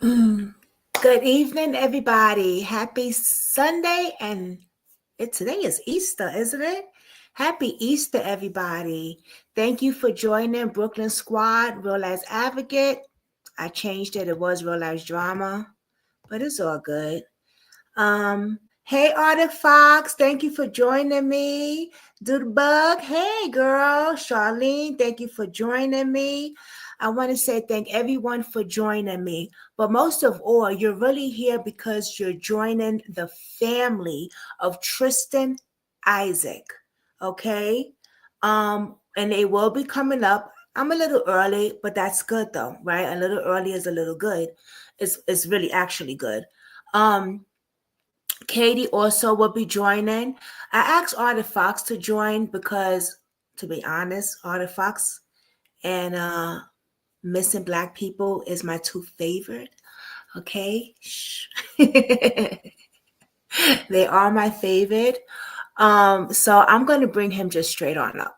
Mm. Good evening, everybody. Happy Sunday, and today is Easter, isn't it? Happy Easter, everybody. Thank you for joining Brooklyn Squad, Real Life Advocate. I changed it. It was Real Life Drama, but it's all good. Hey, Arctic Fox, thank you for joining me. Do the bug, hey, girl. Charlene, thank you for joining me. I want to say thank everyone for joining me. But most of all, you're really here because you're joining the family of Tristan Isaac. Okay? And they will be coming up. I'm a little early, but that's good though, right? A little early is a little good. It's really actually good. Um, Katie also will be joining. I asked Artie Fox to join because, to be honest, Artie Fox and Missing Black People is my two favorite. Okay. They are my favorite. So I'm going to bring him just straight on up.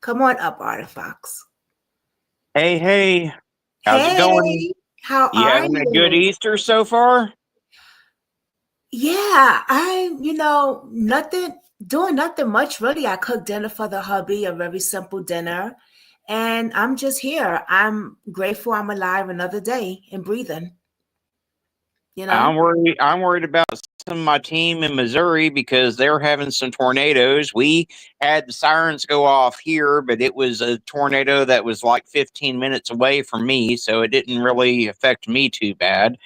Come on up, Artie Fox. Hey, how's it going? Hey, how You are having a good you? Easter so far? Yeah, nothing, doing nothing much really. I cooked dinner for the hubby, a very simple dinner, and I'm just here. I'm grateful I'm alive another day and breathing, you know? I'm worried about some of my team in Missouri because they're having some tornadoes. We had the sirens go off here, but it was a tornado that was like 15 minutes away from me, so it didn't really affect me too bad.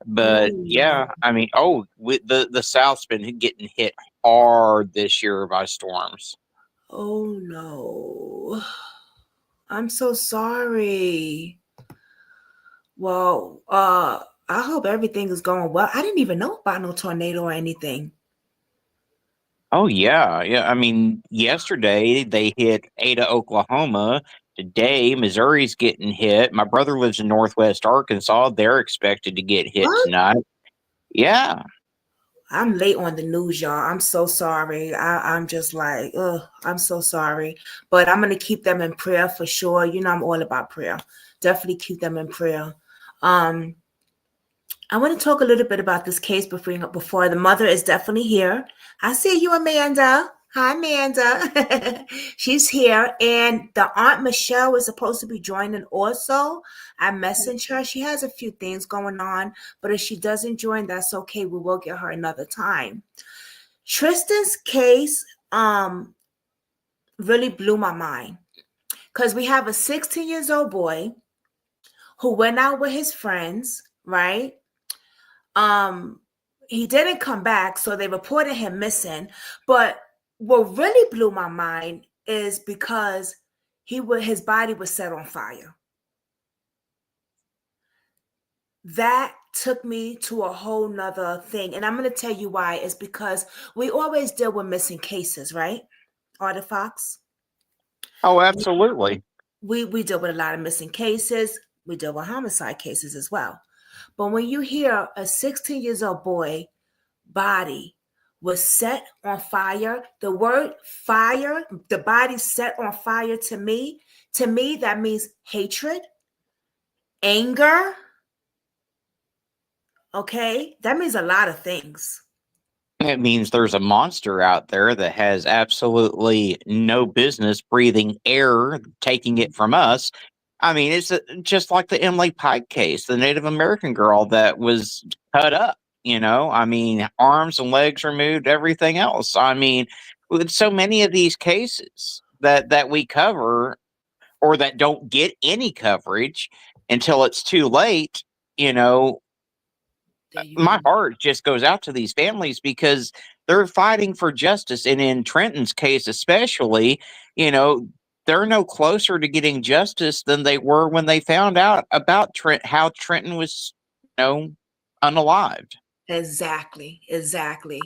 But Oh, yeah, I mean, with the South's been getting hit hard this year by storms. oh no. I'm so sorry. Well, I hope everything is going well. I didn't even know about no tornado or anything. Oh yeah. I mean, yesterday they hit Ada, Oklahoma. Today, Missouri's getting hit. My brother lives in Northwest Arkansas. They're expected to get hit What? tonight. Yeah. I'm late on the news, y'all. I'm so sorry. I'm just like, I'm so sorry. But I'm gonna keep them in prayer for sure. You know, I'm all about prayer. Definitely keep them in prayer. Um, I want to talk a little bit about this case before the mother is definitely here. I see you, Amanda. Hi, Amanda. She's here, and the aunt Michelle is supposed to be joining also. I messaged her. She has a few things going on, but if she doesn't join, that's okay. We will get her another time. Tristan's case really blew my mind because we have a 16 years old boy who went out with his friends, right? Um, he didn't come back, so they reported him missing. But what really blew my mind is because his body was set on fire. That took me to a whole nother thing. And I'm gonna tell you why. It's because we always deal with missing cases, right? Artie Fox. Oh, absolutely. We deal with a lot of missing cases. We deal with homicide cases as well. But when you hear a 16 years old boy body was set on fire, the word fire, the body set on fire to me, that means hatred, anger. Okay. That means a lot of things. It means there's a monster out there that has absolutely no business breathing air, taking it from us. I mean, just like the Emily Pike case, the Native American girl that was cut up, I mean, arms and legs removed, everything else. I mean, with so many of these cases that we cover or that don't get any coverage until it's too late, you know, There you my go. heart just goes out to these families because they're fighting for justice. And in Trenton's case, especially, you know, they're no closer to getting justice than they were when they found out about how Trenton was, unalived. Exactly. Exactly.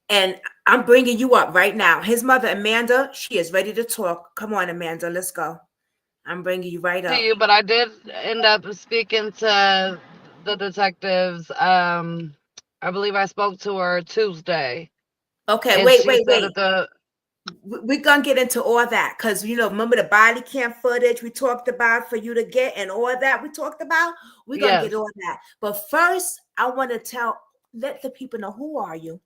And I'm bringing you up right now. His mother, Amanda, she is ready to talk. Come on, Amanda, let's go. I'm bringing you right To up. you, but I did end up speaking to the detectives. I believe I spoke to her Tuesday, Okay, and wait, she wait, said wait. that the we're gonna get into all that because remember the body cam footage we talked about for you to get and all that we talked about. We're gonna Yes. get all that. But first, I want to let the people know who are you?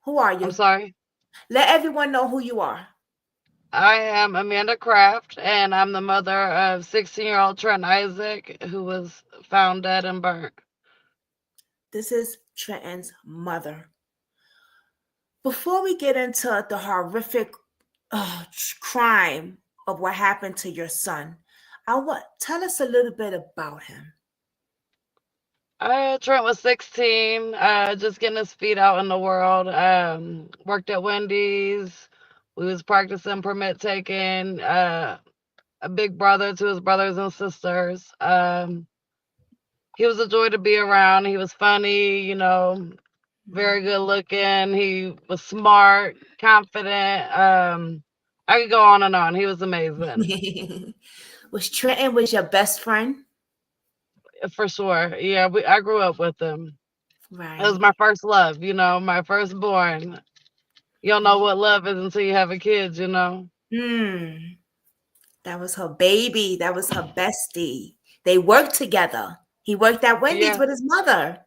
Who are I'm you? sorry. Let everyone know who you are. I am Amanda Kraft, and I'm the mother of 16-year-old Trentin Isaac, who was found dead and burnt. This is Trenton's mother. Before we get into the horrific crime of what happened to your son, tell us a little bit about him. Trent was 16, just getting his feet out in the world. Worked at Wendy's. We was practicing permit taking. A big brother to his brothers and sisters. He was a joy to be around. He was funny, very good looking. He was smart, confident. I could go on and on. He was amazing. Was Trenton your best friend? For sure. Yeah, I grew up with him. Right. It was my first love, my firstborn. You don't know what love is until you have a kid, That was her baby. That was her bestie. They worked together. He worked at Wendy's with his mother.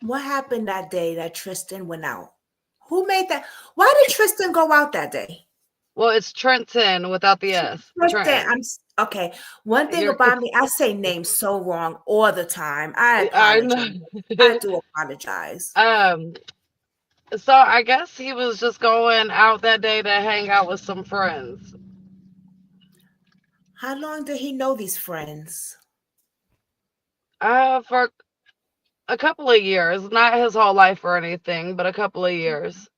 What happened that day that Tristan went out? Who made that? Why did Tristan go out that day? Well, it's Trenton without the S. Tristan, okay. One thing about me, I say names so wrong all the time. I apologize. I do apologize. So I guess he was just going out that day to hang out with some friends. How long did he know these friends? For a couple of years, not his whole life or anything, but a couple of years.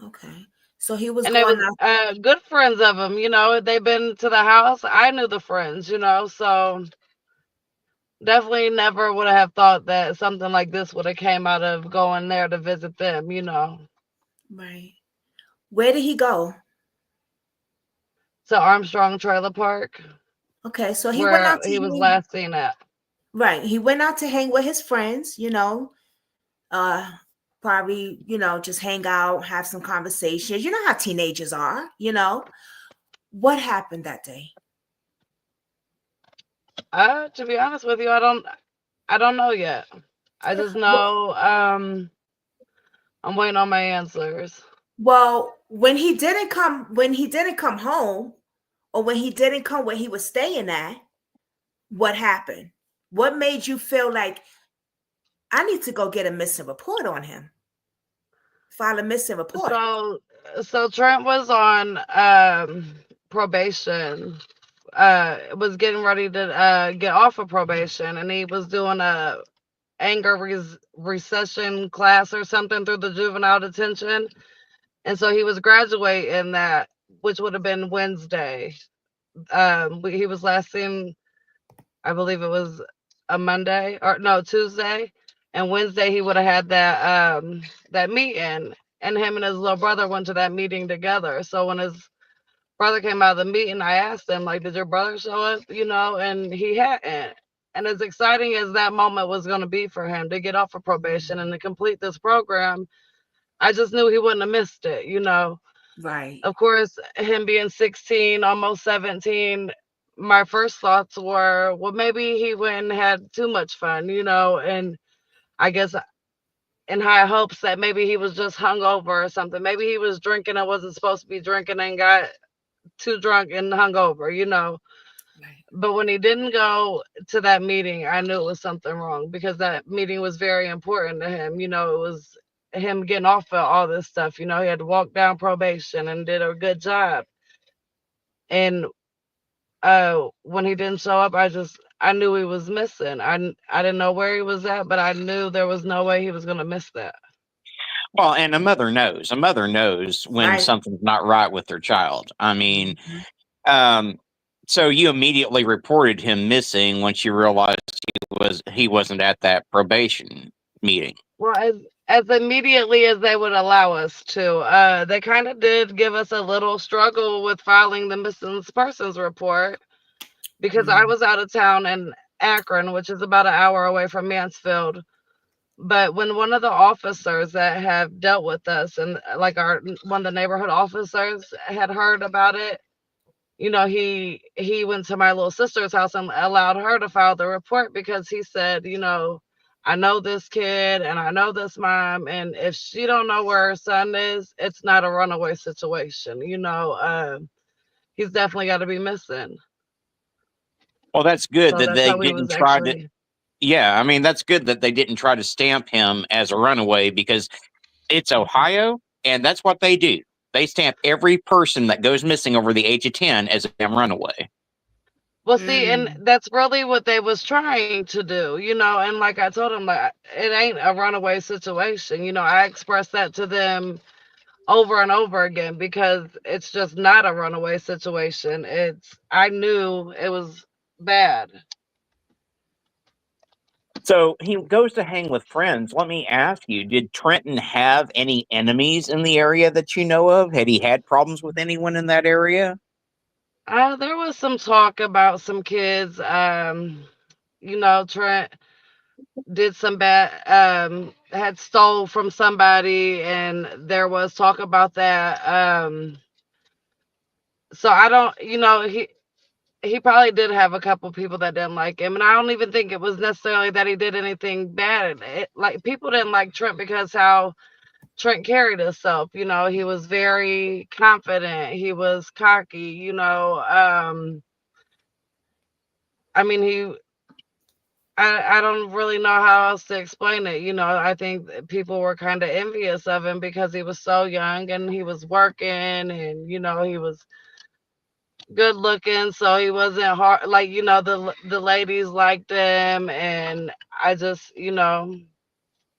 Okay. So he was and going they was good friends of him, they've been to the house. I knew the friends, so definitely never would have thought that something like this would have came out of going there to visit them, Right. Where did he go? To Armstrong Trailer Park. Okay, so he where went out he was last seen at. Right. He went out to hang with his friends, probably, just hang out, have some conversations. You know how teenagers are, What happened that day? To be honest with you, I don't know yet. I just know I'm waiting on my answers. Well, when he didn't come home, or when he didn't come where he was staying at, what happened? What made you feel like I need to go get a missing report on him? File a missing report. So Trent was on probation. Was getting ready to get off of probation, and he was doing a anger recession class or something through the juvenile detention. And so he was graduating that, which would have been Wednesday. He was last seen, I believe it was a Monday, or no, Tuesday. And Wednesday he would have had that meeting, and him and his little brother went to that meeting together. So when his brother came out of the meeting, I asked him, like, did your brother show up? And he hadn't. And as exciting as that moment was going to be for him to get off of probation and to complete this program, I just knew he wouldn't have missed it, Right. Of course, him being 16, almost 17, my first thoughts were, well, maybe he went and had too much fun, and I guess in high hopes that maybe he was just hungover or something. Maybe he was drinking and wasn't supposed to be drinking and got too drunk and hungover, Right. But when he didn't go to that meeting, I knew it was something wrong, because that meeting was very important to him. It was him getting off of all this stuff. He had to walk down probation and did a good job. And when he didn't show up, I knew he was missing. I didn't know where he was at, but I knew there was no way he was going to miss that. Well, and a mother knows. A mother knows when something's not right with their child. I mean, so you immediately reported him missing once you realized he wasn't at that probation meeting. Well, as immediately as they would allow us to. They kind of did give us a little struggle with filing the missing persons report, because I was out of town in Akron, which is about an hour away from Mansfield, But when one of the officers that have dealt with us, and like one of the neighborhood officers had heard about it, he went to my little sister's house and allowed her to file the report, because he said, I know this kid and I know this mom, and if she don't know where her son is, it's not a runaway situation. He's definitely got to be missing. Well, that's good So that that's they how we didn't was try to. actually. Yeah, I mean, that's good that they didn't try to stamp him as a runaway, because it's Ohio, and that's what they do. They stamp every person that goes missing over the age of 10 as a damn runaway. Well, see, and that's really what they was trying to do, and like I told them, like, it ain't a runaway situation. I expressed that to them over and over again, because it's just not a runaway situation. I knew it was bad. So he goes to hang with friends. Let me ask you, did Trenton have any enemies in the area that you know of? Had he had problems with anyone in that area? There was some talk about some kids. Trent did some bad, had stole from somebody, and there was talk about that. So I don't, he probably did have a couple people that didn't like him, and I don't even think it was necessarily that he did anything bad. Like, people didn't like Trent because how Trent carried himself. He was very confident. He was cocky. I mean, I don't really know how else to explain it. I think that people were kind of envious of him because he was so young and he was working, and he was good looking, so he wasn't hard. Like, the ladies liked him, and I just,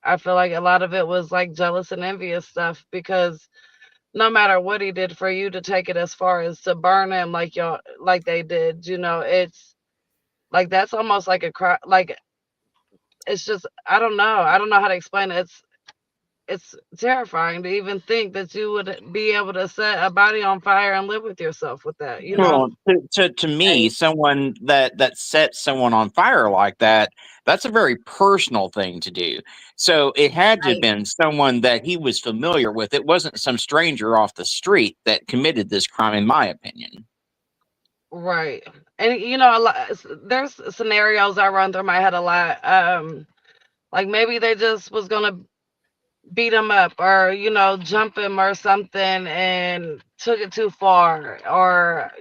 I feel like a lot of it was like jealous and envious stuff, because no matter what he did, for you to take it as far as to burn him like y'all, like they did, it's like that's almost like a crime. Like, it's just, I don't know how to explain it. It's terrifying to even think that you would be able to set a body on fire and live with yourself with that. Well, to me, Right. someone that sets someone on fire like that, that's a very personal thing to do. So it had to have Right. been someone that he was familiar with. It wasn't some stranger off the street that committed this crime, in my opinion. Right. And a lot, there's scenarios I run through my head a lot. Like, maybe they just was gonna beat him up, or jump him or something, and took it too far. Or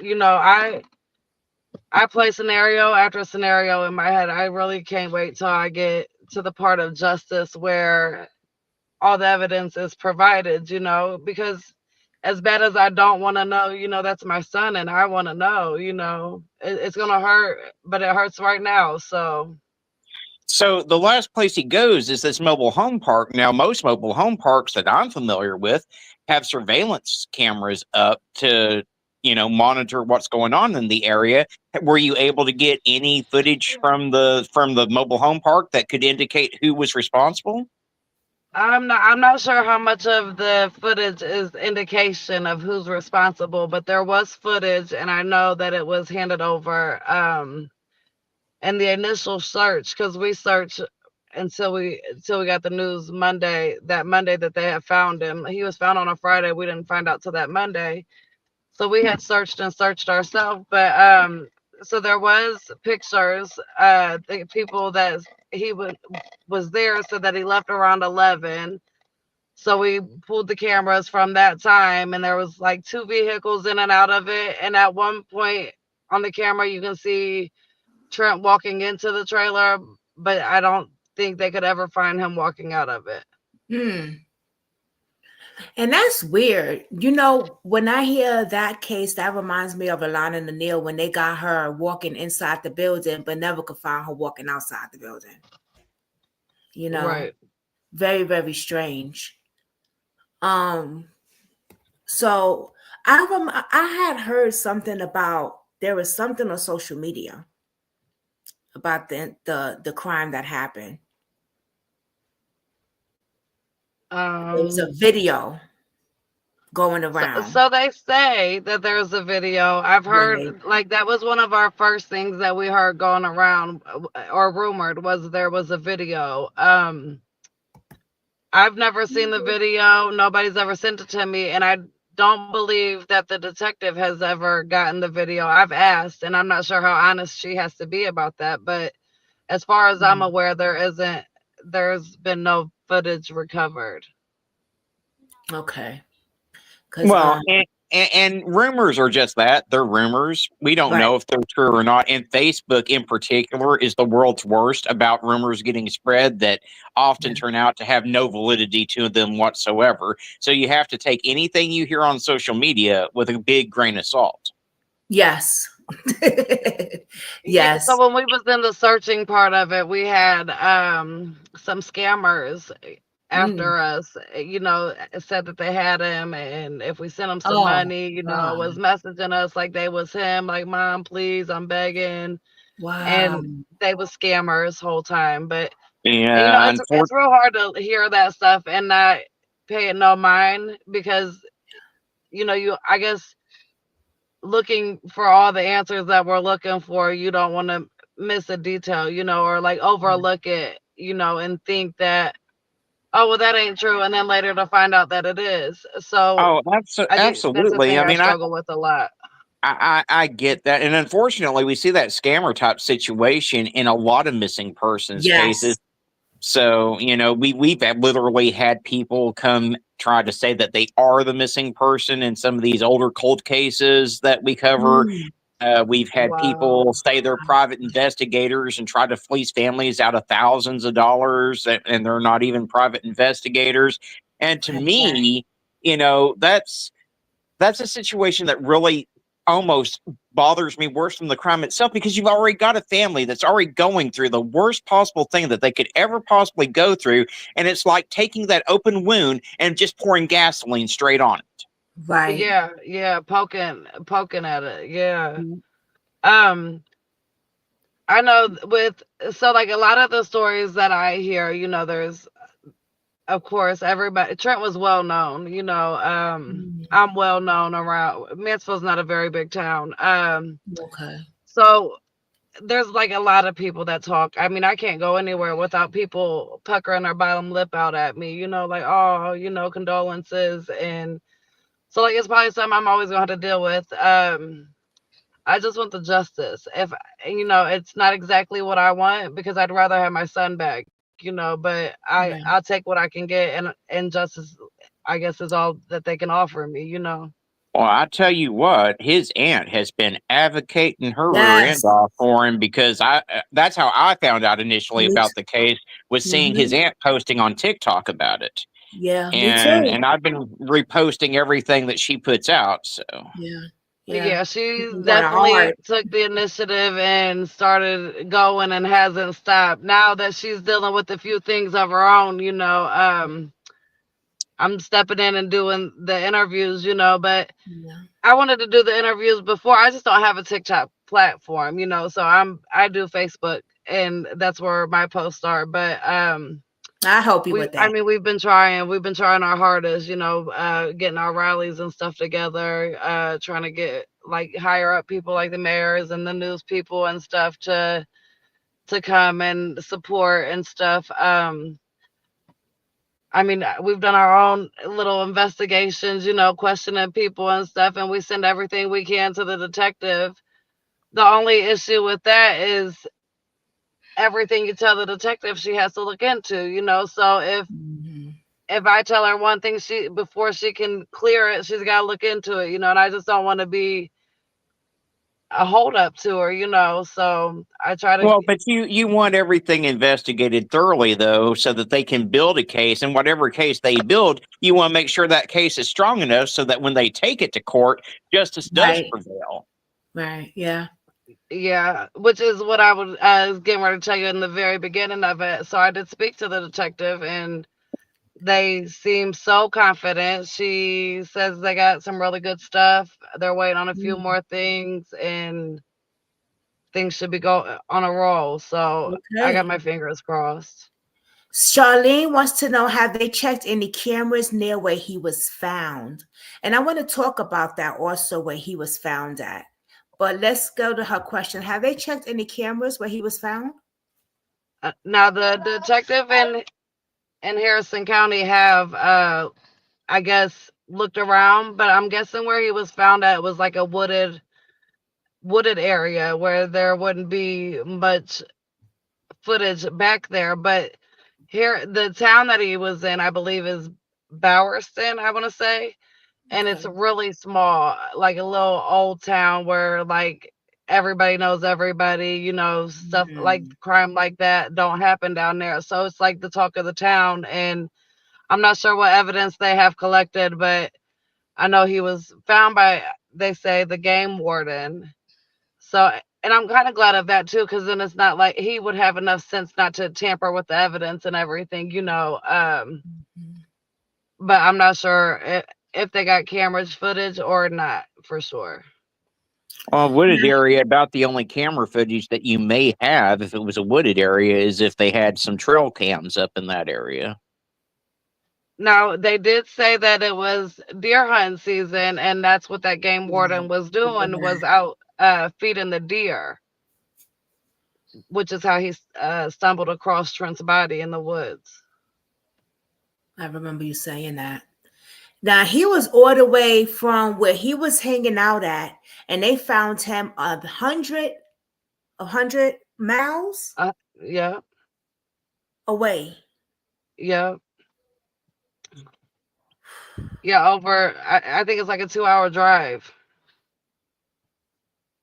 I play scenario after scenario in my head. I really can't wait till I get to the part of justice where all the evidence is provided, because as bad as I don't want to know, that's my son, and I want to know, it's going to hurt, but it hurts right now. So the last place he goes is this mobile home park. Now, most mobile home parks that I'm familiar with have surveillance cameras up to, monitor what's going on in the area. Were you able to get any footage from the mobile home park that could indicate who was responsible? I'm not sure how much of the footage is indication of who's responsible, but there was footage, and I know that it was handed over. And the initial search, because we searched until we got the news that Monday that they had found him. He was found on a Friday. We didn't find out till that Monday. So we had searched and searched ourselves. But so there was pictures. The people that he was there said that he left around 11. So we pulled the cameras from that time, and there was like two vehicles in and out of it. And at one point on the camera, you can see Trent walking into the trailer, but I don't think they could ever find him walking out of it. And that's weird. When I hear that case, that reminds me of Alana and Neil when they got her walking inside the building, but never could find her walking outside the building. Right. Very, very strange. So I had heard something about, there was something on social media about the crime that happened. There was a video going around. So they say that there's a video. I've heard, like, that was one of our first things that we heard going around, or rumored, was there was a video. I've never seen the video. Nobody's ever sent it to me, and I don't believe that the detective has ever gotten the video. I've asked, and I'm not sure how honest she has to be about that. But as far as I'm aware, there's been no footage recovered. Okay. Well, and rumors are just that. They're rumors. We don't know if they're true or not. And Facebook in particular is the world's worst about rumors getting spread that often turn out to have no validity to them whatsoever. So you have to take anything you hear on social media with a big grain of salt. Yes. Yeah, Yes. so when we was in the searching part of it, we had some scammers after us, said that they had him, and if we sent them some money, was messaging us like they was him, like, Mom, please, I'm begging. Wow. And they was scammers whole time. But Yeah, it's real hard to hear that stuff and not pay it no mind, because I guess looking for all the answers that we're looking for, you don't want to miss a detail, or like overlook it, and think that, oh, well, that ain't true, and then later to find out that it is. So I think that's the absolutely. thing I I mean, struggle with a lot. I get that. And unfortunately, we see that scammer type situation in a lot of missing persons cases. So, we've literally had people come try to say that they are the missing person in some of these older cold cases that we cover. We've had people say they're private investigators and try to fleece families out of thousands of dollars, and they're not even private investigators. And to me, that's a situation that really almost bothers me worse than the crime itself, because you've already got a family that's already going through the worst possible thing that they could ever possibly go through, and it's like taking that open wound and just pouring gasoline straight on it. Right. Yeah, poking at it. Yeah. I know like a lot of the stories that I hear, there's, of course, everybody. Trent was well known, I'm well known around. Mansfield's not a very big town. Okay. So there's like a lot of people that talk. I mean, I can't go anywhere without people puckering their bottom lip out at me, like, oh, condolences. And so like, it's probably something I'm always gonna have to deal with. I just want the justice. If it's not exactly what I want, because I'd rather have my son back, but I'll take what I can get, and justice, I guess, is all that they can offer me. Well, I tell you what, his aunt has been advocating her rear end off for him, because that's how I found out initially about the case, was seeing his aunt posting on TikTok about it. Yeah, me too. And I've been reposting everything that she puts out. So yeah, she definitely took the initiative and started going and hasn't stopped. Now that she's dealing with a few things of her own, I'm stepping in and doing the interviews, but I wanted to do the interviews before. I just don't have a TikTok platform, so I do Facebook, and that's where my posts are. But I help you with that. I mean, we've been trying our hardest, getting our rallies and stuff together, trying to get like higher up people like the mayors and the news people and stuff to come and support and stuff. I mean, we've done our own little investigations, questioning people and stuff, and we send everything we can to the detective. The only issue with that is everything you tell the detective, she has to look into, so if I tell her one thing, before she can clear it, she's got to look into it, and I just don't want to be a hold up to her, so I try to. Well, but you want everything investigated thoroughly, though, so that they can build a case, and whatever case they build, you want to make sure that case is strong enough so that when they take it to court, justice does prevail. Right. Yeah. Yeah, which is what I was getting ready to tell you in the very beginning of it. So I did speak to the detective, and they seem so confident. She says they got some really good stuff. They're waiting on a few more things, and things should be going on a roll. So I got my fingers crossed. Charlene wants to know, have they checked any cameras near where he was found? And I want to talk about that also, where he was found at. But let's go to her question. Have they checked any cameras where he was found? Now the detective and in Harrison County have I guess looked around, but I'm guessing where he was found at was like a wooded area where there wouldn't be much footage back there. But here, the town that he was in, I believe, is Bowerston, I want to say, and it's Okay. really small, like a little old town where like everybody knows everybody, stuff like Mhm. crime like that don't happen down there. So it's like the talk of the town, and I'm not sure what evidence they have collected, but I know he was found by, they say, the game warden. So, and I'm kind of glad of that too, because then it's not like he would have enough sense not to tamper with the evidence and everything. Mhm. But I'm not sure if they got cameras footage or not for sure. Wooded area, about the only camera footage that you may have if it was a wooded area is if they had some trail cams up in that area. Now, they did say that it was deer hunting season, and that's what that game warden Right. was Look at doing, was that. out feeding the deer, which is how he stumbled across Trent's body in the woods. I remember you saying that. Now he was all the way from where he was hanging out at, and they found him 100 miles Uh, yeah, away. yeah, yeah. Over, I think it's like a 2-hour drive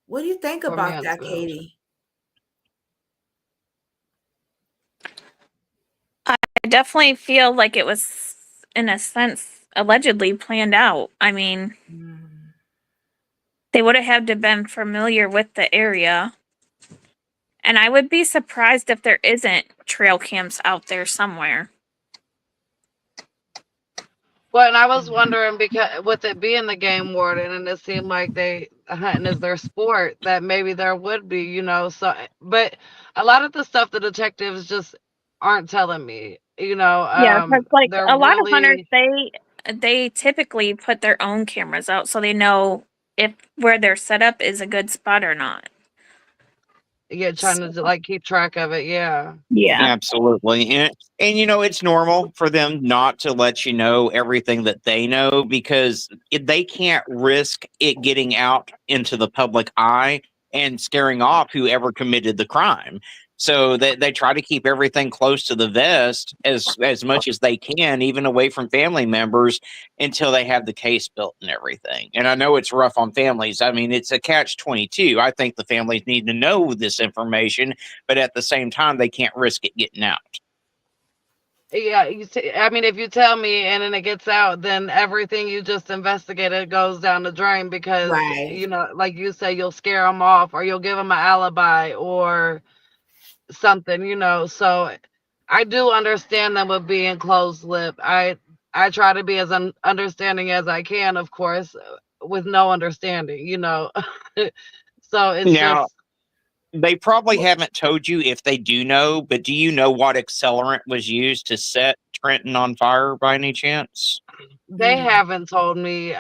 What do you think from about that, Mansfield. Katie? I definitely feel like it was, in a sense, allegedly planned out. I mean, Mm. they would have had to been familiar with the area. And I would be surprised if there isn't trail cams out there somewhere. Well, and I was wondering, because with it being the game warden, and it seemed like hunting is their sport, that maybe there would be. So, but a lot of the stuff the detectives just aren't telling me. Yeah, because like They're a lot of hunters, really, they typically put their own cameras out so they know if where their setup is a good spot or not. yeah, trying So, to like keep track of it. Yeah. yeah. Absolutely. And it's normal for them not to let you know everything that they know because they can't risk it getting out into the public eye and scaring off whoever committed the crime. So they try to keep everything close to the vest as much as they can, even away from family members, until they have the case built and everything. And I know it's rough on families. I mean, it's a catch-22. I think the families need to know this information, but at the same time, they can't risk it getting out. Yeah, I mean, if you tell me and then it gets out, then everything you just investigated goes down the drain because, Right. like you say, you'll scare them off or you'll give them an alibi or something. So I do understand them with being closed lip. I try to be as understanding as I can, of course, with no understanding. So it's Now, just, they probably haven't told you if they do know, but do you know what accelerant was used to set Trenton on fire by any chance? they Mm. haven't told me.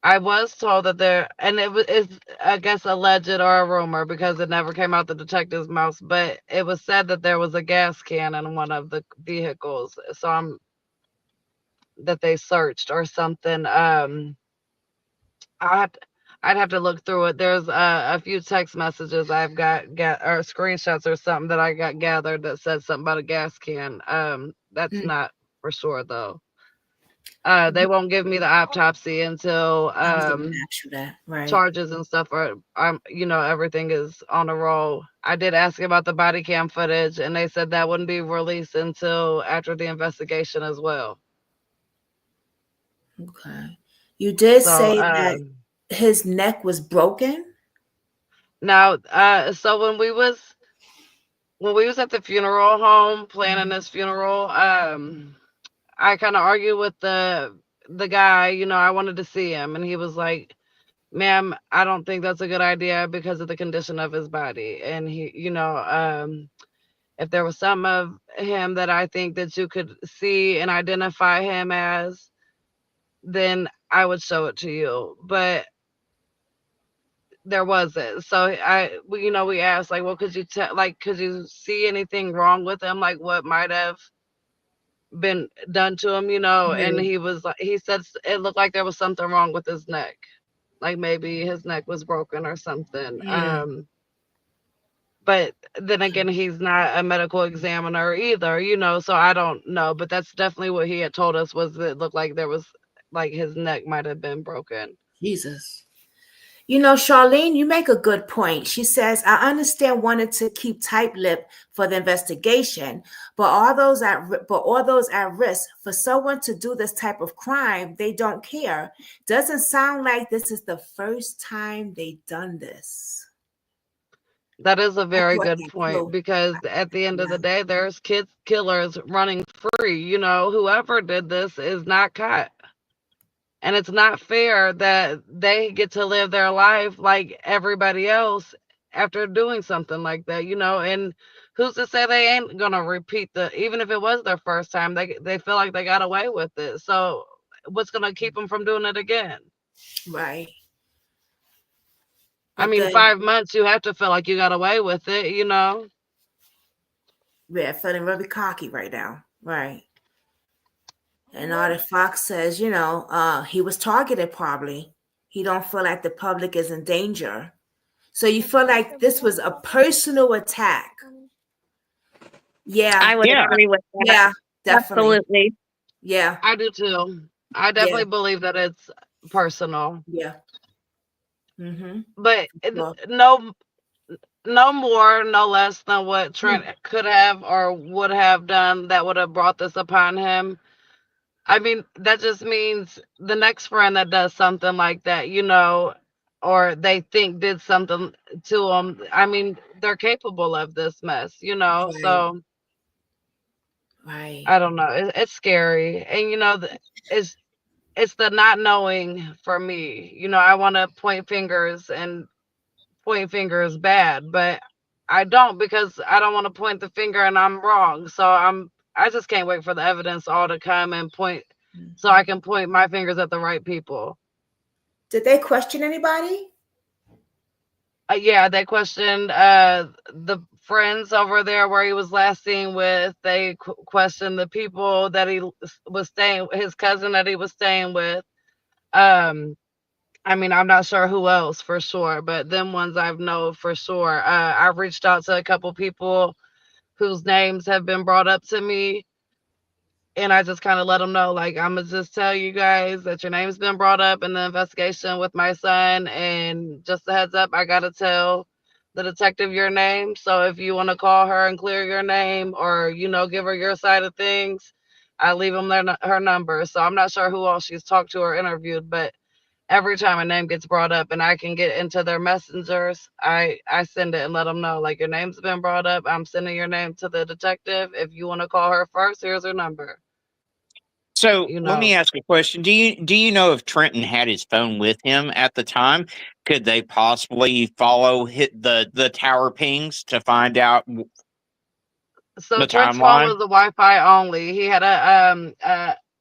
I was told that and it's, I guess, alleged or a rumor because it never came out the detective's mouth, but it was said that there was a gas can in one of the vehicles. So that they searched or something. I have to, I'd have to look through it. There's a few text messages I've got or screenshots or something that I got gathered that said something about a gas can. That's Mm. not for sure though. They won't give me the autopsy until I was going to ask you that. Right. charges and stuff are, everything is on a roll. I did ask about the body cam footage, and they said that wouldn't be released until after the investigation as well. Okay. You did So say that his neck was broken. now, so when we was at the funeral home planning this funeral, I kind of argued with the guy. I wanted to see him, and he was like, "Ma'am, I don't think that's a good idea because of the condition of his body." And if there was some of him that I think that you could see and identify him as, then I would show it to you. But there wasn't. So we asked, like, well, could you tell, like, could you see anything wrong with him? Like, what might have? been done to him, you know, and Yeah. he was like, he said it looked like there was something wrong with his neck, like maybe his neck was broken or something. Yeah. But then again, he's not a medical examiner either, you know, so I don't know. But that's definitely what he had told us, was that it looked like there was, like, his neck might have been broken. Jesus. You know, Charlene, you make a good point. She says, I understand wanting to keep tight-lipped for the investigation, but all those at risk for someone to do this type of crime, they don't care. Doesn't sound like this is the first time they done this. That is a I very thought good that point, too. because at the end of Yeah, the day, there's kids killers running free. You know, whoever did this is not caught. And it's not fair that they get to live their life like everybody else after doing something like that, you know. And who's to say they ain't gonna repeat even if it was their first time, they feel like they got away with it. So what's gonna keep them from doing it again? right. I But mean, then, 5 months, you have to feel like you got away with it, you know. yeah, feeling really cocky right now. Right. And Artie Fox says, he was targeted probably. He don't feel like the public is in danger. So you feel like this was a personal attack. Yeah. I would Yeah. agree with that. Yeah, definitely. Absolutely. Yeah. I do too. I Yeah. definitely believe that it's personal. Yeah. Mm-hmm. But Well, no more, no less than what Trent could have or would have done that would have brought this upon him. I mean, that just means the next friend that does something like that, you know, or they think did something to them, I mean, they're capable of this mess, you know. right. So Right. I don't know. It's scary, and you know, it's the not knowing for me. You know, I want to point fingers and point fingers bad, but I don't, because I don't want to point the finger and I'm wrong. So I just can't wait for the evidence all to come and point, so I can point my fingers at the right people. Did they question anybody? Yeah, they questioned the friends over there where he was last seen with. They questioned the people that he was staying, his cousin that he was staying with. Um, I mean, I'm not sure who else for sure, but them ones I know for sure. I've reached out to a couple people whose names have been brought up to me, and I just kind of let them know, like, I'm gonna just tell you guys that your name's been brought up in the investigation with my son, and just a heads up, I gotta tell the detective your name. So if you want to call her and clear your name, or you know, give her your side of things, I leave them her number. So I'm not sure who else she's talked to or interviewed, but every time a name gets brought up and I can get into their messengers, I send it and let them know, like, your name's been brought up. I'm sending your name to the detective. If you want to call her first, here's her number. So You let me know, ask a question. Do you know if Trenton had his phone with him at the time? Could they possibly follow the tower pings to find out so the Trent's phone timeline? was the Wi-Fi only. He had an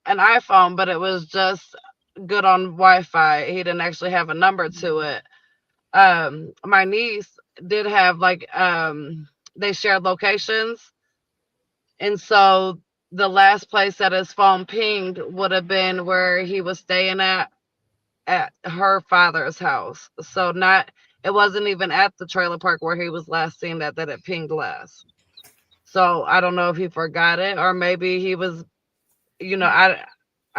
iPhone, but it was just good on Wi-Fi. He didn't actually have a number to it. My niece did have, like, they shared locations. And so the last place that his phone pinged would have been where he was staying at her father's house. So not, it wasn't even at the trailer park where he was last seen that it pinged last. So I don't know if he forgot it, or maybe he was, you know, I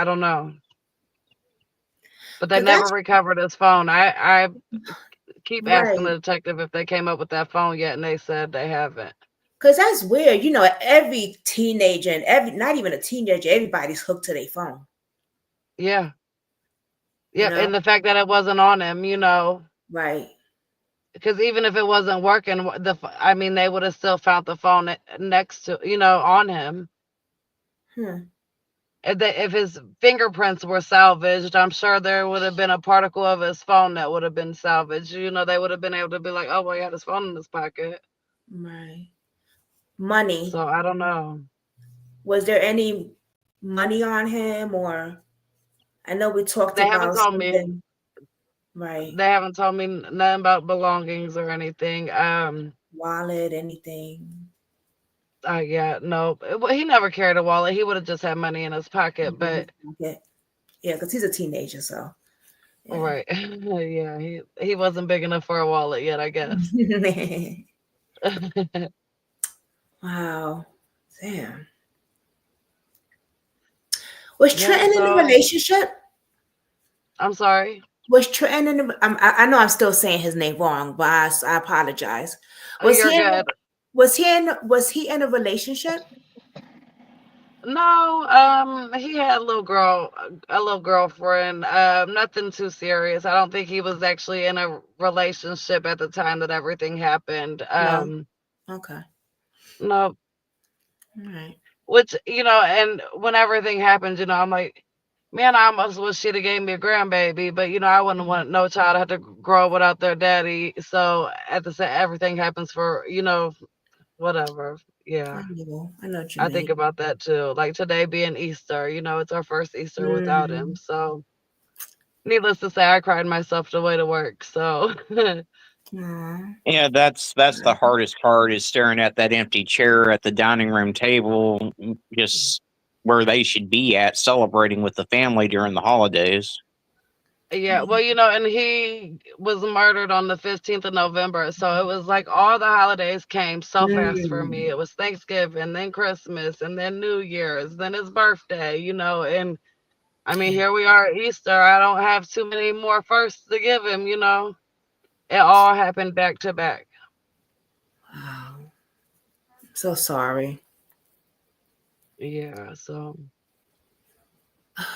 don't know. But they Because never that's recovered his phone. I keep asking right. the detective if they came up with that phone yet, and they said they haven't. Because that's weird. Every teenager and not even a teenager, everybody's hooked to their phone. Yeah. You Yep. know? And the fact that it wasn't on him, you know, Right. because even if it wasn't working, I mean, they would have still found the phone next to, you know, on him. Hmm. If his fingerprints were salvaged, I'm sure there would have been a particle of his phone that would have been salvaged. You know, they would have been able to be like, oh, well, he had his phone in his pocket. Right. Money. So I don't know. Was there any money on him, or I know we talked They haven't about told me. something. Right. They haven't told me nothing about belongings or anything. Wallet, anything. Yeah, no. Well, he never carried a wallet. He would have just had money in his pocket. But Yeah, because he's a teenager, so yeah. right, yeah, he wasn't big enough for a wallet yet, I guess. Wow, damn. Was Yeah. Trenton in a So relationship? I'm sorry. Was Trenton in? I know I'm still saying his name wrong, but I apologize. Was You're he? good. Was he in a relationship? No, he had a little girlfriend. Nothing too serious. I don't think he was actually in a relationship at the time that everything happened. No. Okay. No, All right. which and when everything happened, I'm like, man, I almost wish she'd have gave me a grandbaby, but I wouldn't want no child to have to grow up without their daddy. So at the same, everything happens for whatever. Yeah. I know what you I think mean. about that too. Like today being Easter, it's our first Easter without him. So, needless to say, I cried myself the way to work. So, Aw. Yeah, that's the hardest part is staring at that empty chair at the dining room table, just where they should be at celebrating with the family during the holidays. yeah, well, and he was murdered on the 15th of November. So it was like all the holidays came so fast for me. Mm. It was Thanksgiving, then Christmas, and then New Year's, then his birthday, and I mean, here we are at Easter. I don't have too many more firsts to give him. It all happened back to back. Wow. I'm so sorry. Yeah, so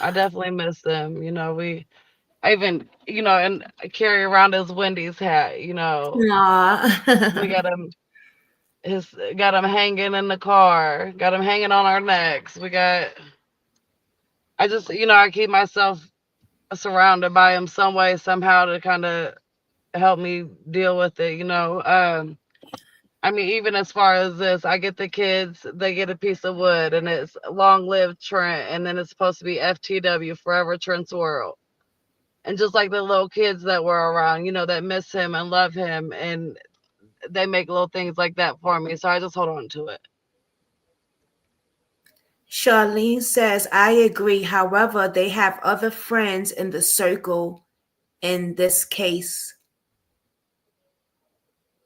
I definitely miss them. I even, and carry around his Wendy's hat. We Aw. got him hanging in the car, got him hanging on our necks. I just, I keep myself surrounded by him some way, somehow to kind of help me deal with it. I mean, even as far as this, I get the kids, they get a piece of wood and it's long live Trent. And then it's supposed to be FTW, Forever Trent's World. And just like the little kids that were around, that miss him and love him. And they make little things like that for me. So I just hold on to it. Charlene says, I agree. However, they have other friends in the circle in this case.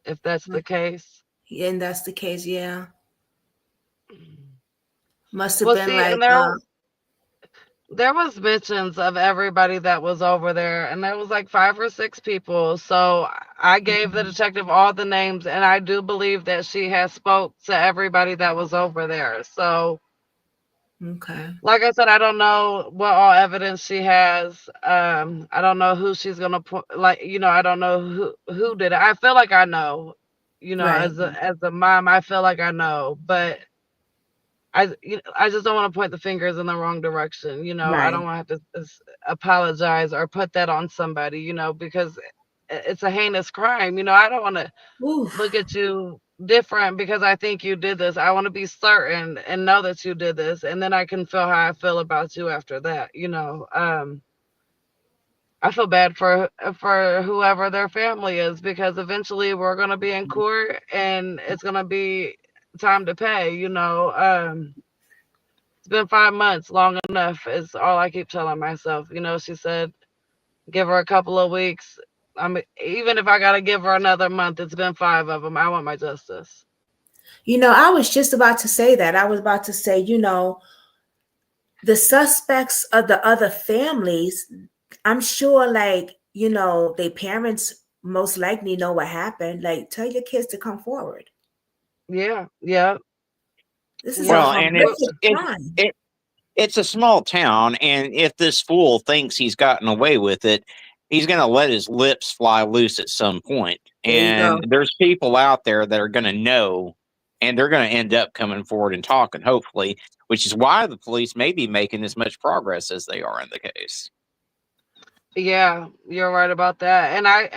If that's the case. And that's the case, yeah. Must have Well, been see, like, and there was mentions of everybody that was over there, and there was like 5 or 6 people. So I gave the detective all the names, and I do believe that she has spoke to everybody that was over there. So, okay. like I said, I don't know what all evidence she has. I don't know who she's gonna put. Like, I don't know who did it. I feel like I know. Right. As a mom, I feel like I know, but I just don't want to point the fingers in the wrong direction. I don't want to have to apologize or put that on somebody, because it's a heinous crime. I don't want to look at you different because I think you did this. I want to be certain and know that you did this, and then I can feel how I feel about you after that. I feel bad for whoever their family is because eventually we're gonna be in court and it's gonna be time to pay. It's been 5 months, long enough is all I keep telling myself. She said, give her a couple of weeks. I mean, even if I got to give her another month, it's been 5 of them. I want my justice. I was just about to say that. I was about to say, the suspects of the other families, I'm sure, like, their parents most likely know what happened. Like, tell your kids to come forward. Yeah, yeah. This is Well, a and horrific crime. it's a small town, and if this fool thinks he's gotten away with it, he's going to let his lips fly loose at some point. There you go. And there's people out there that are going to know, and they're going to end up coming forward and talking, hopefully, which is why the police may be making as much progress as they are in the case. Yeah, you're right about that. And I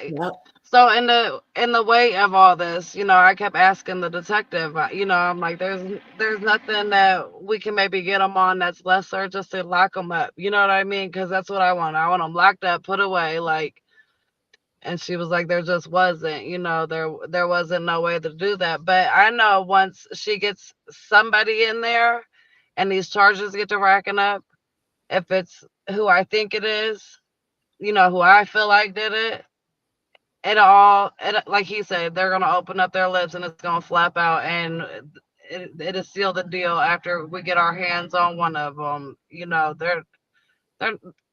Yep. so in the way of all this, I kept asking the detective, I'm like, there's nothing that we can maybe get them on that's lesser, just to lock them up. You know what I mean? Because that's what I want. I want them locked up, put away. Like, And she was like, there just wasn't, there wasn't no way to do that. But I know once she gets somebody in there and these charges get to racking up, if it's who I think it is, who I feel like did it, like he said, they're going to open up their lips and it's going to flap out, and it'll seal the deal after we get our hands on one of them.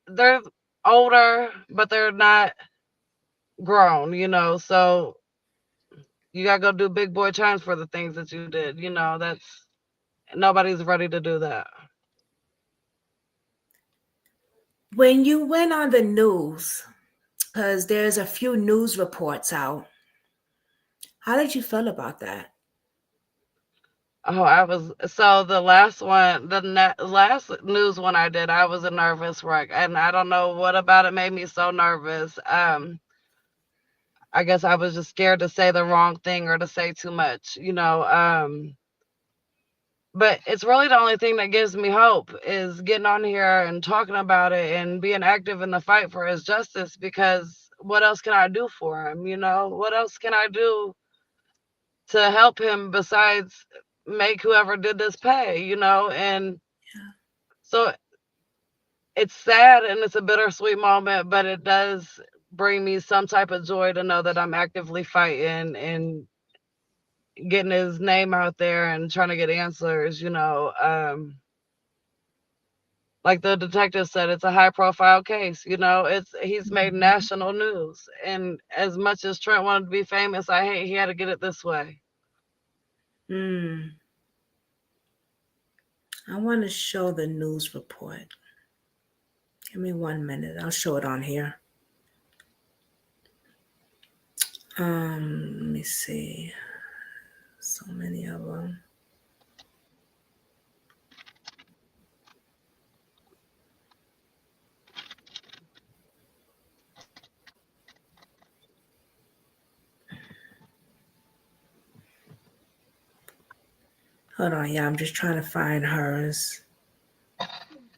They're older, but they're not grown, so you gotta go do big boy times for the things that you did. That's nobody's ready to do that. When you went on the news, because there's a few news reports out, how did you feel about that? Oh, so the last one, last news one I did, I was a nervous wreck, and I don't know what about it made me so nervous. I guess I was just scared to say the wrong thing or to say too much, but it's really the only thing that gives me hope is getting on here and talking about it and being active in the fight for his justice, because what else can I do for him? What else can I do to help him besides make whoever did this pay, and so it's sad and it's a bittersweet moment, but it does bring me some type of joy to know that I'm actively fighting and getting his name out there and trying to get answers. Like the detective said, it's a high profile case. He's made national news, and as much as Trent wanted to be famous, I hate he had to get it this way. I want to show the news report. Give me 1 minute. I'll show it on here. Let me see. So many of them. Hold on, yeah, I'm just trying to find hers.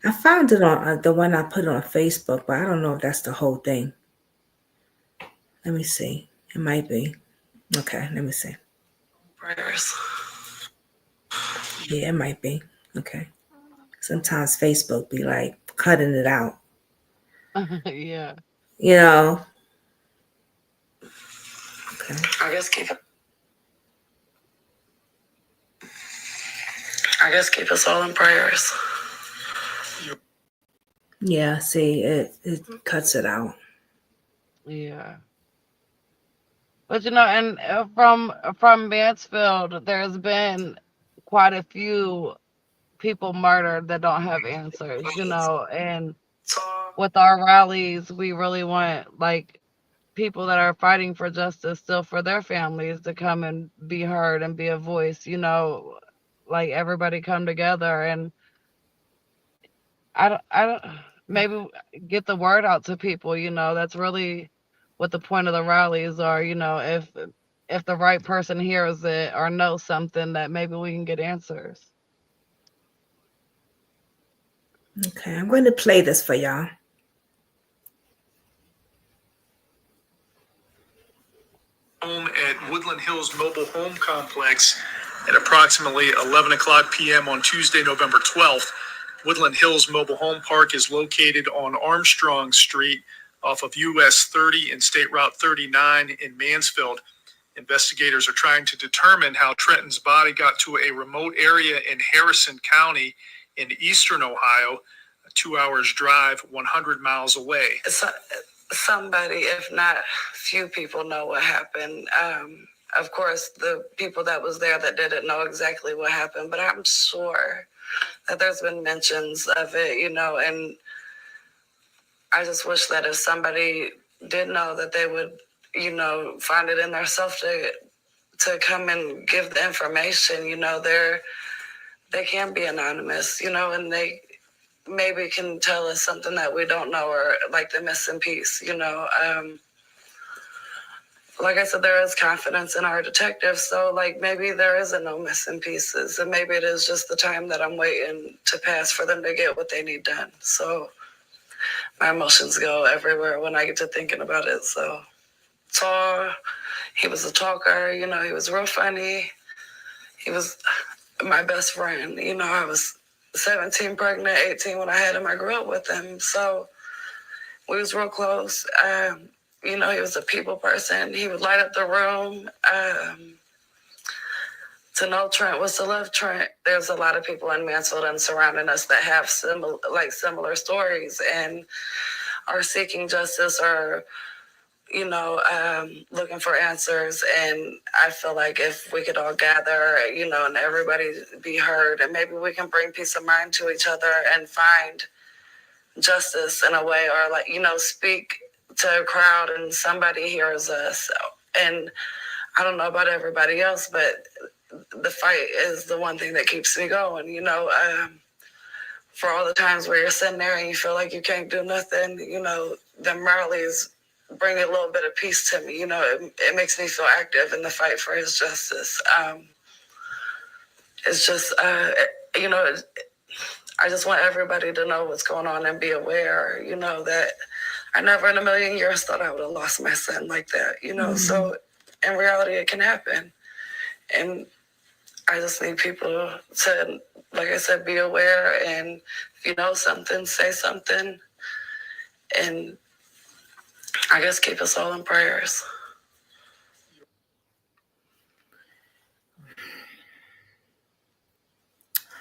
I found it on the one I put on Facebook, but I don't know if that's the whole thing. Let me see. It might be. Okay, let me see. Prayers. Yeah, it might be. Okay. Sometimes Facebook be like cutting it out. Yeah. Okay. I guess keep us all in prayers. Yeah, see, it cuts it out. Yeah. But and from Mansfield, there's been quite a few people murdered that don't have answers, and with our rallies, we really want like people that are fighting for justice still for their families to come and be heard and be a voice, like everybody come together, and I don't maybe get the word out to people, that's really what the point of the rallies are, if the right person hears it or knows something, that maybe we can get answers. Okay, I'm going to play this for y'all. Home at Woodland Hills Mobile Home Complex at approximately 11 o'clock p.m. on Tuesday, November 12th. Woodland Hills Mobile Home Park is located on Armstrong Street off of US 30 and State Route 39 in Mansfield. Investigators are trying to determine how Trenton's body got to a remote area in Harrison County in eastern Ohio, a 2 hours drive, 100 miles away. Somebody, if not few people, know what happened. Of course, the people that was there that didn't know exactly what happened, but I'm sure that there's been mentions of it, and I just wish that if somebody did know, that they would, find it in their self to come and give the information. They can be anonymous, and they maybe can tell us something that we don't know, or like the missing piece, like I said, there is confidence in our detectives, so like maybe there isn't no missing pieces, and maybe it is just the time that I'm waiting to pass for them to get what they need done. So my emotions go everywhere when I get to thinking about it. So tall. He was a talker, you know, he was real funny. He was my best friend. You know, I was 17 pregnant, 18 when I had him. I grew up with him. So we was real close. You know, he was a people person. He would light up the room. To know Trent was to love Trent. There's a lot of people in Mansfield and surrounding us that have similar stories and are seeking justice or, you know, looking for answers. And I feel like if we could all gather, you know, and everybody be heard, and maybe we can bring peace of mind to each other and find justice in a way, or like, you know, speak to a crowd and somebody hears us. And I don't know about everybody else, but the fight is the one thing that keeps me going, you know. For all the times where you're sitting there and you feel like you can't do nothing, you know, them rallies bring a little bit of peace to me. You know, it makes me feel active in the fight for his justice. It's just, you know, I just want everybody to know what's going on and be aware, you know, that I never in a million years thought I would have lost my son like that, you know. So in reality, it can happen. And I just need people to, like I said, be aware. And if you know something, say something. And I guess keep us all in prayers.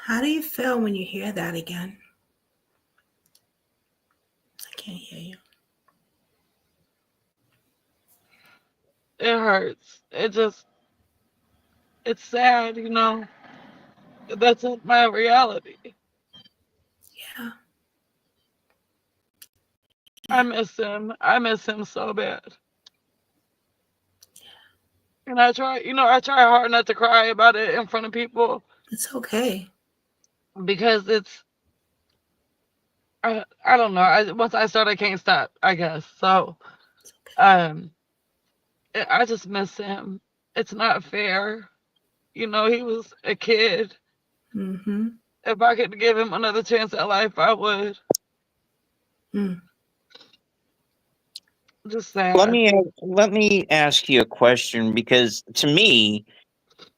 How do you feel when you hear that again? I can't hear you. It hurts. It's sad, you know. That's my reality. Yeah. I miss him. I miss him so bad. And I try hard not to cry about it in front of people. It's okay. Because I don't know. Once I start, I can't stop, I guess. So, I just miss him. It's not fair. You know, he was a kid. Mm-hmm. If I could give him another chance at life, I would. Just sad. Let me ask you a question, because to me,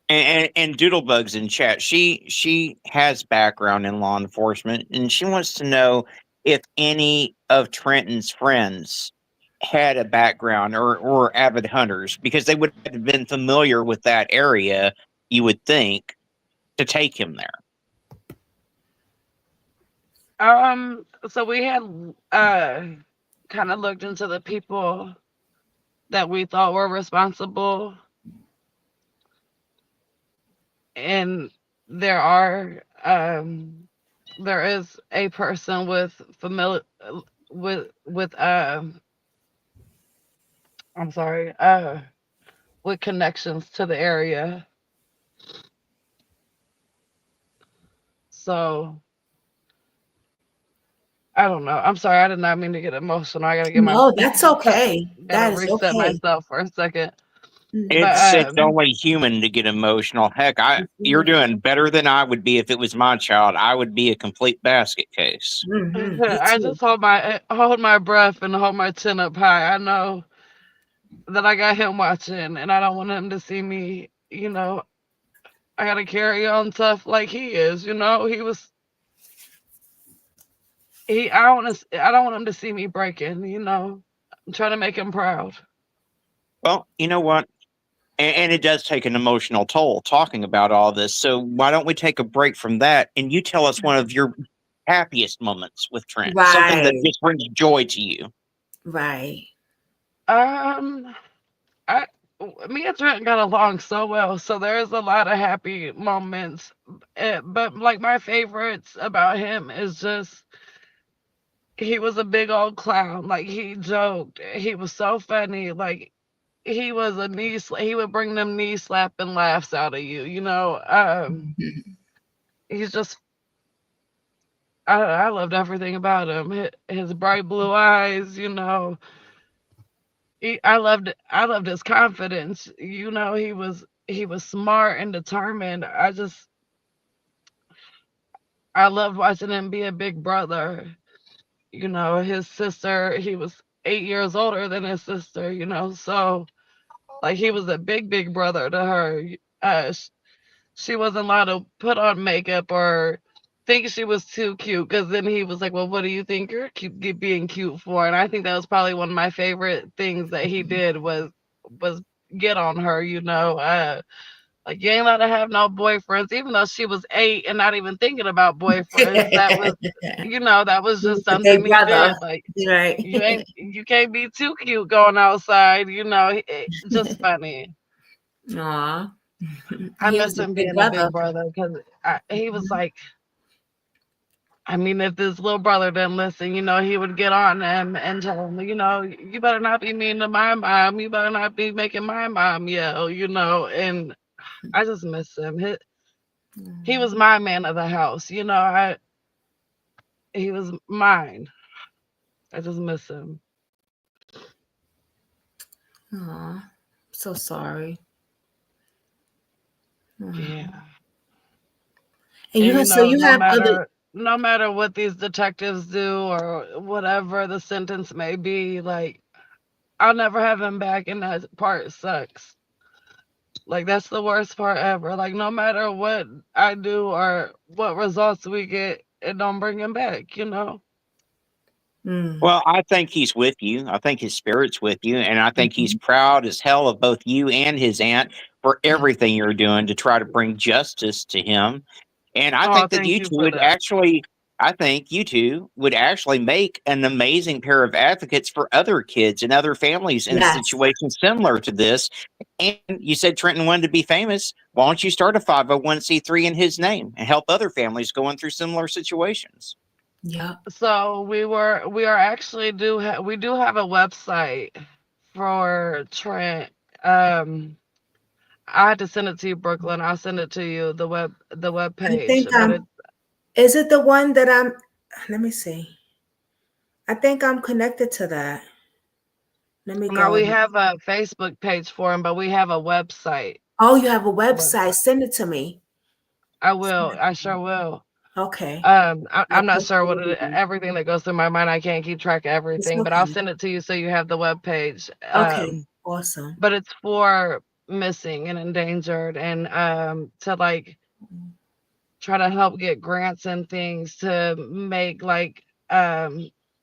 and Doodlebug's in chat, she has background in law enforcement, and she wants to know if any of Trenton's friends had a background or avid hunters, because they would have been familiar with that area, you would think, to take him there. So we had kind of looked into the people that we thought were responsible, and there is a person with with connections to the area. So I don't know. I'm sorry. I did not mean to get emotional. I gotta get No, that's okay. That is reset okay. myself for a second. It's only human to get emotional. Heck, you're doing better than I would be if it was my child. I would be a complete basket case. Mm-hmm. I just hold my breath and hold my chin up high. I know that I got him watching, and I don't want him to see me. You know, I gotta carry on tough like he is. You know, I don't want him to see me breaking. You know, I'm trying to make him proud. Well, you know what? And it does take an emotional toll talking about all this. So why don't we take a break from that, and you tell us one of your happiest moments with Trent, something that Right. just brings joy to you. Right. Me and Trent got along so well, so there's a lot of happy moments. But like my favorites about him is just he was a big old clown. Like he joked, he was so funny. Like he was he would bring them knee slapping laughs out of you. You know, he's just I loved everything about him. His bright blue eyes, you know. I loved his confidence. You know, he was smart and determined. I loved watching him be a big brother. You know, his sister, he was 8 years older than his sister, you know. So like he was a big brother to her. She wasn't allowed to put on makeup or think she was too cute, because then he was like, well, what do you think you're being cute for? And I think that was probably one of my favorite things that he did was get on her, you know. Like, you ain't allowed to have no boyfriends, even though she was 8 and not even thinking about boyfriends. That was, you know, that was just A big something he brother. did. Like, Right. you can't be too cute going outside, you know. Just funny. Aw. I He miss was a him big being a brother. big brother, because he was like, I mean, if this little brother didn't listen, you know, he would get on him and tell him, you know, you better not be mean to my mom. You better not be making my mom yell, you know. And I just miss him. He was my man of the house, you know. He was mine. I just miss him. Aw. So sorry. Yeah. And And you so know, you have other. no matter what these detectives do or whatever the sentence may be, like, I'll never have him back, and that part sucks. Like, that's the worst part ever. Like, no matter what I do or what results we get, it don't bring him back, you know? Well, I think he's with you. I think his spirit's with you. And I think he's proud as hell of both you and his aunt for everything you're doing to try to bring justice to him. And I Oh, think that thank you you two for would that. actually, I think you two would actually make an amazing pair of advocates for other kids and other families in Yes. situations similar to this. And you said Trenton wanted to be famous. Why don't you start a 501c3 in his name and help other families going through similar situations? Yeah. So we are actually we do have a website for Trent. I had to send it to you, Brooklyn. I'll send it to you, the web I page. think But is it the one that let me see. I think I'm connected to that. Let me now go. we have a Facebook page for him, but we have a website. Oh, you have a website. Send it to me. I will. I sure will. Okay. I'm not sure what everything that goes through my mind. I can't keep track of It's everything, but I'll okay. send it to you so you have the web page. Okay. Awesome. But it's for missing and endangered, and to like try to help get grants and things to make like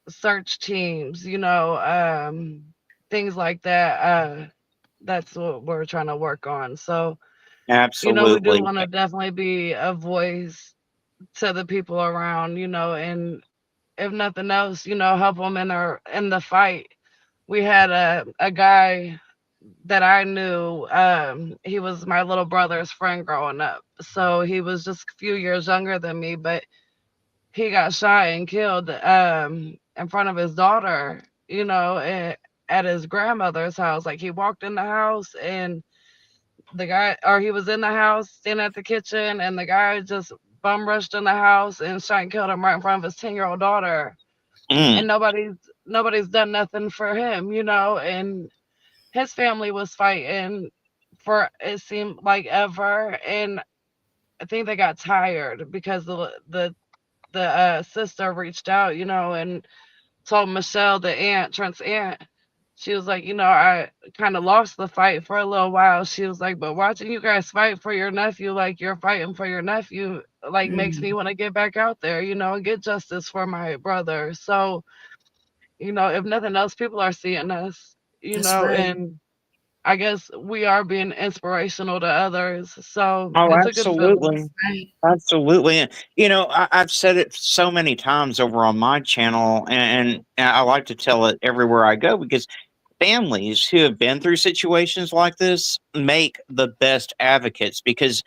search teams, you know, things like that. That's what we're trying to work on. So, you know, we do Absolutely. want to definitely be a voice to the people around, you know, and if nothing else, you know, help them in the fight. We had a guy that I knew. He was my little brother's friend growing up, so he was just a few years younger than me, but he got shot and killed in front of his daughter, you know, at his grandmother's house. Like, he walked in the house and he was in the house standing at the kitchen, and the guy just bum rushed in the house and shot and killed him right in front of his 10-year-old daughter. Mm. And nobody's done nothing for him, you know. And his family was fighting for, it seemed like, ever, and I think they got tired because the sister reached out, you know, and told Michelle, the aunt, Trent's aunt. She was like, you know, I kind of lost the fight for a little while. She was like, but watching you guys fight for your nephew, like you're fighting for your nephew, like makes me want to get back out there, you know, and get justice for my brother. So, you know, if nothing else, people are seeing us, you That's know, right. and I guess we are being inspirational to others. So Oh, it's a good feeling. absolutely. Right. Absolutely. You know, I've said it so many times over on my channel, and I like to tell it everywhere I go because families who have been through situations like this make the best advocates because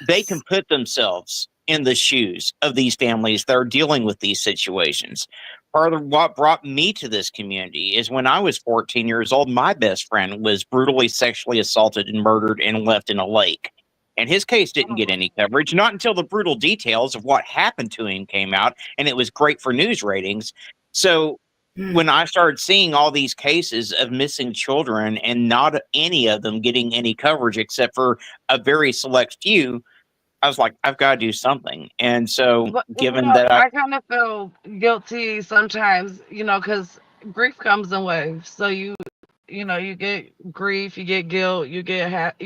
they can put themselves in the shoes of these families that are dealing with these situations. Part of what brought me to this community is when I was 14 years old, my best friend was brutally sexually assaulted and murdered and left in a lake. And his case didn't get any coverage, not until the brutal details of what happened to him came out, and it was great for news ratings. So when I started seeing all these cases of missing children and not any of them getting any coverage except for a very select few, I was like, I've got to do something. And so, But, you given know, that I kind of feel guilty sometimes, you know, because grief comes in waves. So you know, you get grief, you get guilt, you get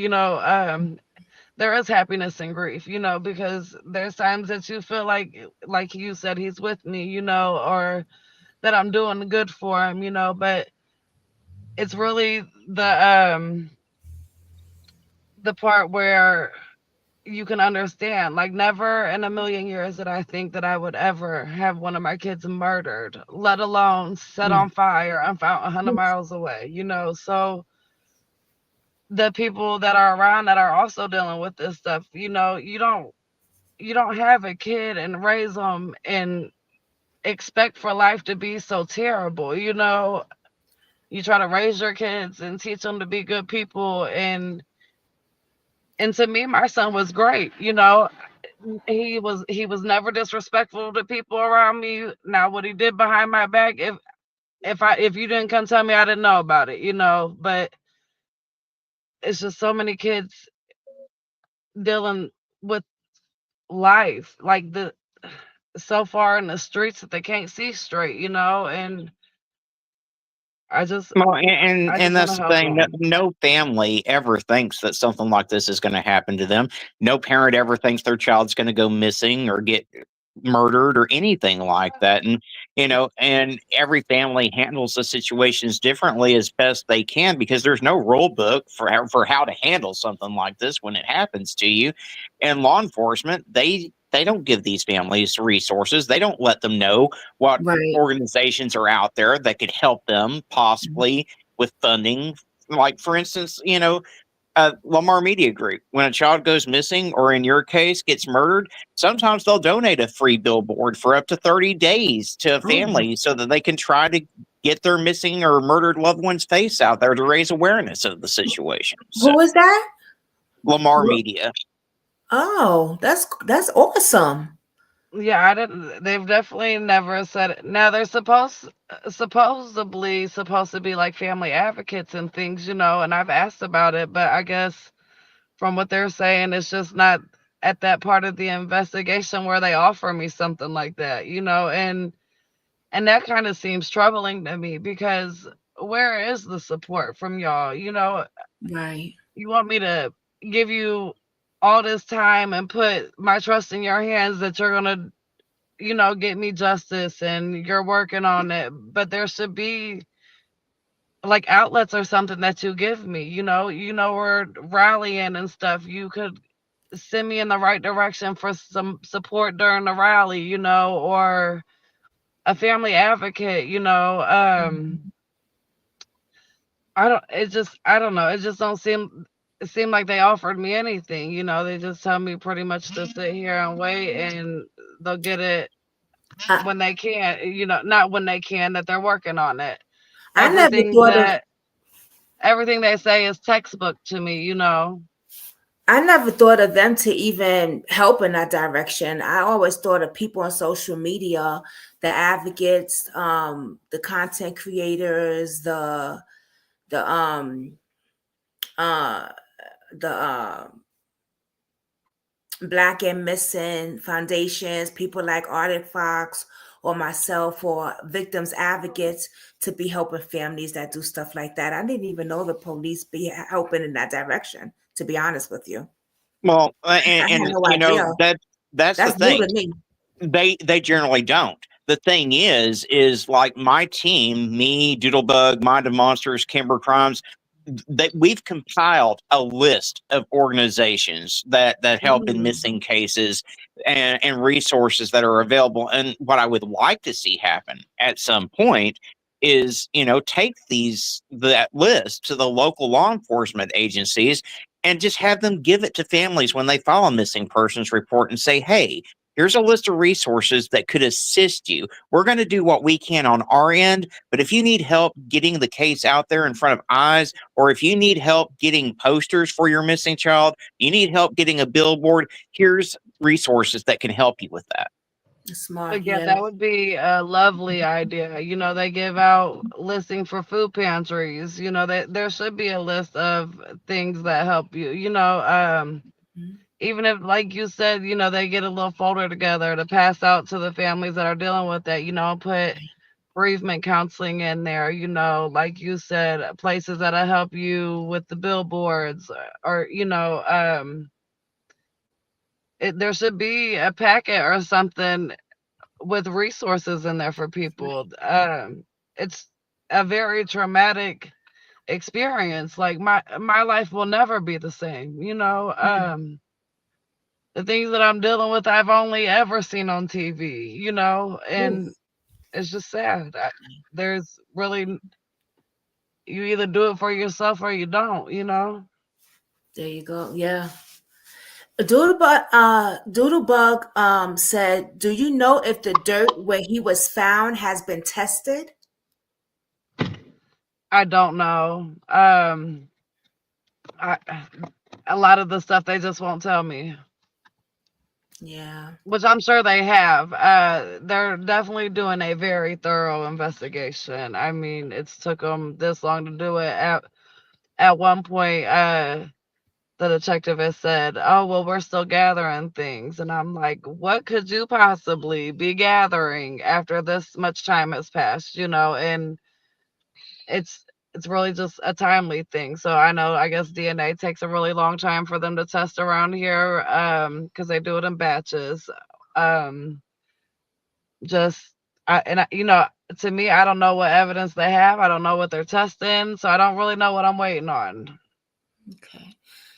there is happiness in grief, you know, because there's times that you feel like you said, he's with me, you know, or that I'm doing good for him, you know, but it's really the part where you can understand, like, never in a million years did I think that I would ever have one of my kids murdered, let alone set on fire and found 100 miles away, you know. So the people that are around that are also dealing with this stuff, you know, you don't have a kid and raise them and expect for life to be so terrible, you know. You try to raise your kids and teach them to be good people, and to me, my son was great, you know. He was never disrespectful to people around me. Now, what he did behind my back, if you didn't come tell me, I didn't know about it, you know. But it's just so many kids dealing with life, like the so far in the streets that they can't see straight, you know. And I just Well, I and just want to that's the help thing. them. No family ever thinks that something like this is going to happen to them. No parent ever thinks their child's going to go missing or get murdered or anything like that. And and every family handles the situations differently as best they can, because there's no rule book for how to handle something like this when it happens to you. And law enforcement, they don't give these families resources. They don't let them know what Right. organizations are out there that could help them possibly with funding. Like, for instance, Lamar Media Group. When a child goes missing, or in your case, gets murdered, sometimes they'll donate a free billboard for up to 30 days to a Oh, family so that they can try to get their missing or murdered loved one's face out there to raise awareness of the situation. So, who is that? Lamar Media. Oh, that's awesome. Yeah, I didn't. They've definitely never said it. Now they're supposedly supposed to be like family advocates and things, you know. And I've asked about it, but I guess from what they're saying, it's just not at that part of the investigation where they offer me something like that, you know. And that kind of seems troubling to me, because where is the support from y'all? You know, Right. you want me to give you all this time and put my trust in your hands that you're gonna, you know, get me justice and you're working on it. But there should be like outlets or something that you give me, you know, we're rallying and stuff. You could send me in the right direction for some support during the rally, you know, or a family advocate, you know. I don't know. It just don't seem it seemed like they offered me anything, you know. They just tell me pretty much to sit here and wait, and they'll get it I, when they can, you know, not when they can, that they're working on it. I never Everything thought of that everything they say is textbook to me, you know. I never thought of them to even help in that direction. I always thought of people on social media, the advocates, the content creators, the uh the Black and Missing foundations, people like Arctic Fox or myself, or victims advocates, to be helping families that do stuff like that. I didn't even know the police be helping in that direction, to be honest with you. Well, I had and no idea. that's the That's new thing. to me. They generally don't. The thing is like my team, me, Doodlebug, Mind of Monsters, Kimber Crimes, that we've compiled a list of organizations that help in missing cases, and resources that are available. And what I would like to see happen at some point is, take that list to the local law enforcement agencies and just have them give it to families when they file a missing persons report and say, hey, here's a list of resources that could assist you. We're going to do what we can on our end, but if you need help getting the case out there in front of eyes, or if you need help getting posters for your missing child, you need help getting a billboard, here's resources that can help you with that. Smart, But yeah, yeah. that would be a lovely idea. You know, they give out listing for food pantries. You know, there should be a list of things that help you. You know, even if, like you said, you know, they get a little folder together to pass out to the families that are dealing with that. You know, put bereavement counseling in there, you know, like you said, places that'll help you with the billboards, or you know, there should be a packet or something with resources in there for people. It's a very traumatic experience. Like my life will never be the same, you know. The things that I'm dealing with, I've only ever seen on TV, you know, and it's just sad. There's really, you either do it for yourself or you don't, you know. There you go. Yeah. Doodlebug said, "Do you know if the dirt where he was found has been tested?" I don't know. I, a lot of the stuff they just won't tell me, Yeah. which I'm sure they have. They're definitely doing a very thorough investigation. I mean, it's took them this long to do it. At one point, the detective has said, "Oh, well, we're still gathering things," and I'm like, "What could you possibly be gathering after this much time has passed?" You know, and it's it's really just a timely thing. So I know, I guess DNA takes a really long time for them to test around here, because they do it in batches. Um, just you know, to me, I don't know what evidence they have. I don't know what they're testing, so I don't really know what I'm waiting on. Okay.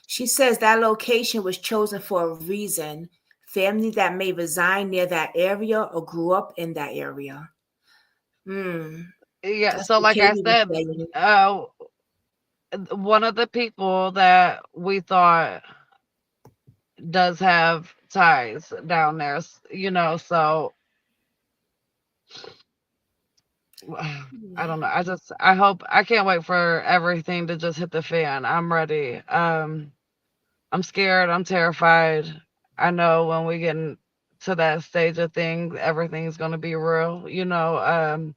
She says that location was chosen for a reason. Family that may reside near that area or grew up in that area. Hmm. Yeah, That's so what like I Katie was said, saying. one of the people that we thought does have ties down there, you know, so I don't know. I hope, I can't wait for everything to just hit the fan. I'm ready. I'm scared, I'm terrified. I know when we get to that stage of things, everything's gonna be real, you know.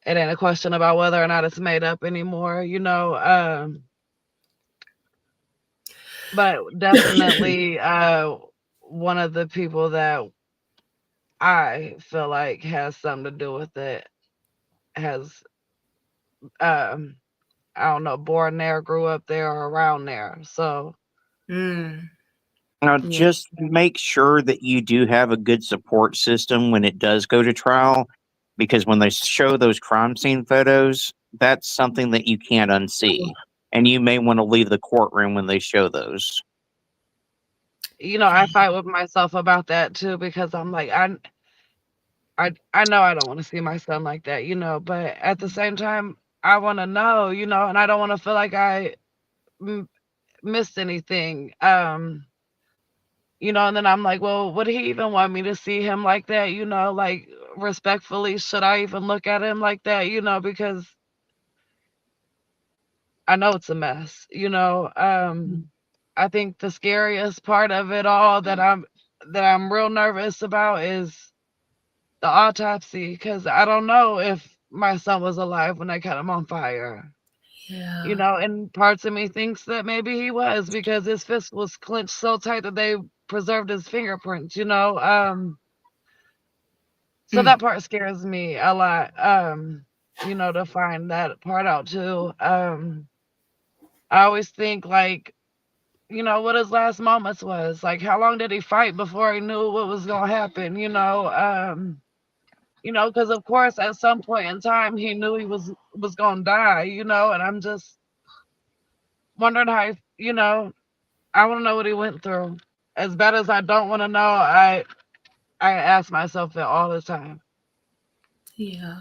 It ain't a question about whether or not it's made up anymore, you know. But definitely, one of the people that I feel like has something to do with it has, um, I don't know, born there, grew up there, or around there. So Hmm. Now, Yeah. just make sure that you do have a good support system when it does go to trial, because when they show those crime scene photos, that's something that you can't unsee. And you may want to leave the courtroom when they show those. you know, I fight with myself about that too, because I'm like, I know I don't want to see my son like that, you know, but at the same time, I want to know, you know, and I don't want to feel like I missed anything. You know, and then I'm like, well, would he even want me to see him like that? You know, like, respectfully, should I even look at him like that? You know, because I know it's a mess, you know. I think the scariest part of it all that I'm real nervous about is the autopsy, because I don't know if my son was alive when they cut him on fire. You Yeah. know, and parts of me thinks that maybe he was, because his fist was clenched so tight that they preserved his fingerprints, you know. So Mm. that part scares me a lot. You know, to find that part out too. I always think, like, you know, what his last moments was. Like, how long did he fight before he knew what was gonna happen, you know, because of course at some point in time he knew he was gonna die, you know, and I'm just wondering how you know, I wanna know what he went through. As bad as I don't wanna know, I ask myself that all the time. Yeah.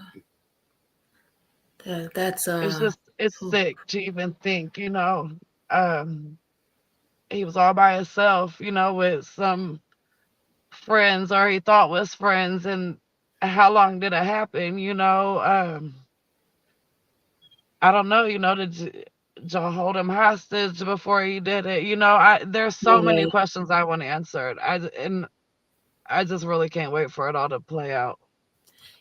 That's It's sick to even think, you know. Um, he was all by himself, you know, with some friends, or he thought was friends, and how long did it happen, you know? I don't know, you know, did y'all hold him hostage before he did it? You know, there's so many right. questions I want answered. And I just really can't wait for it all to play out.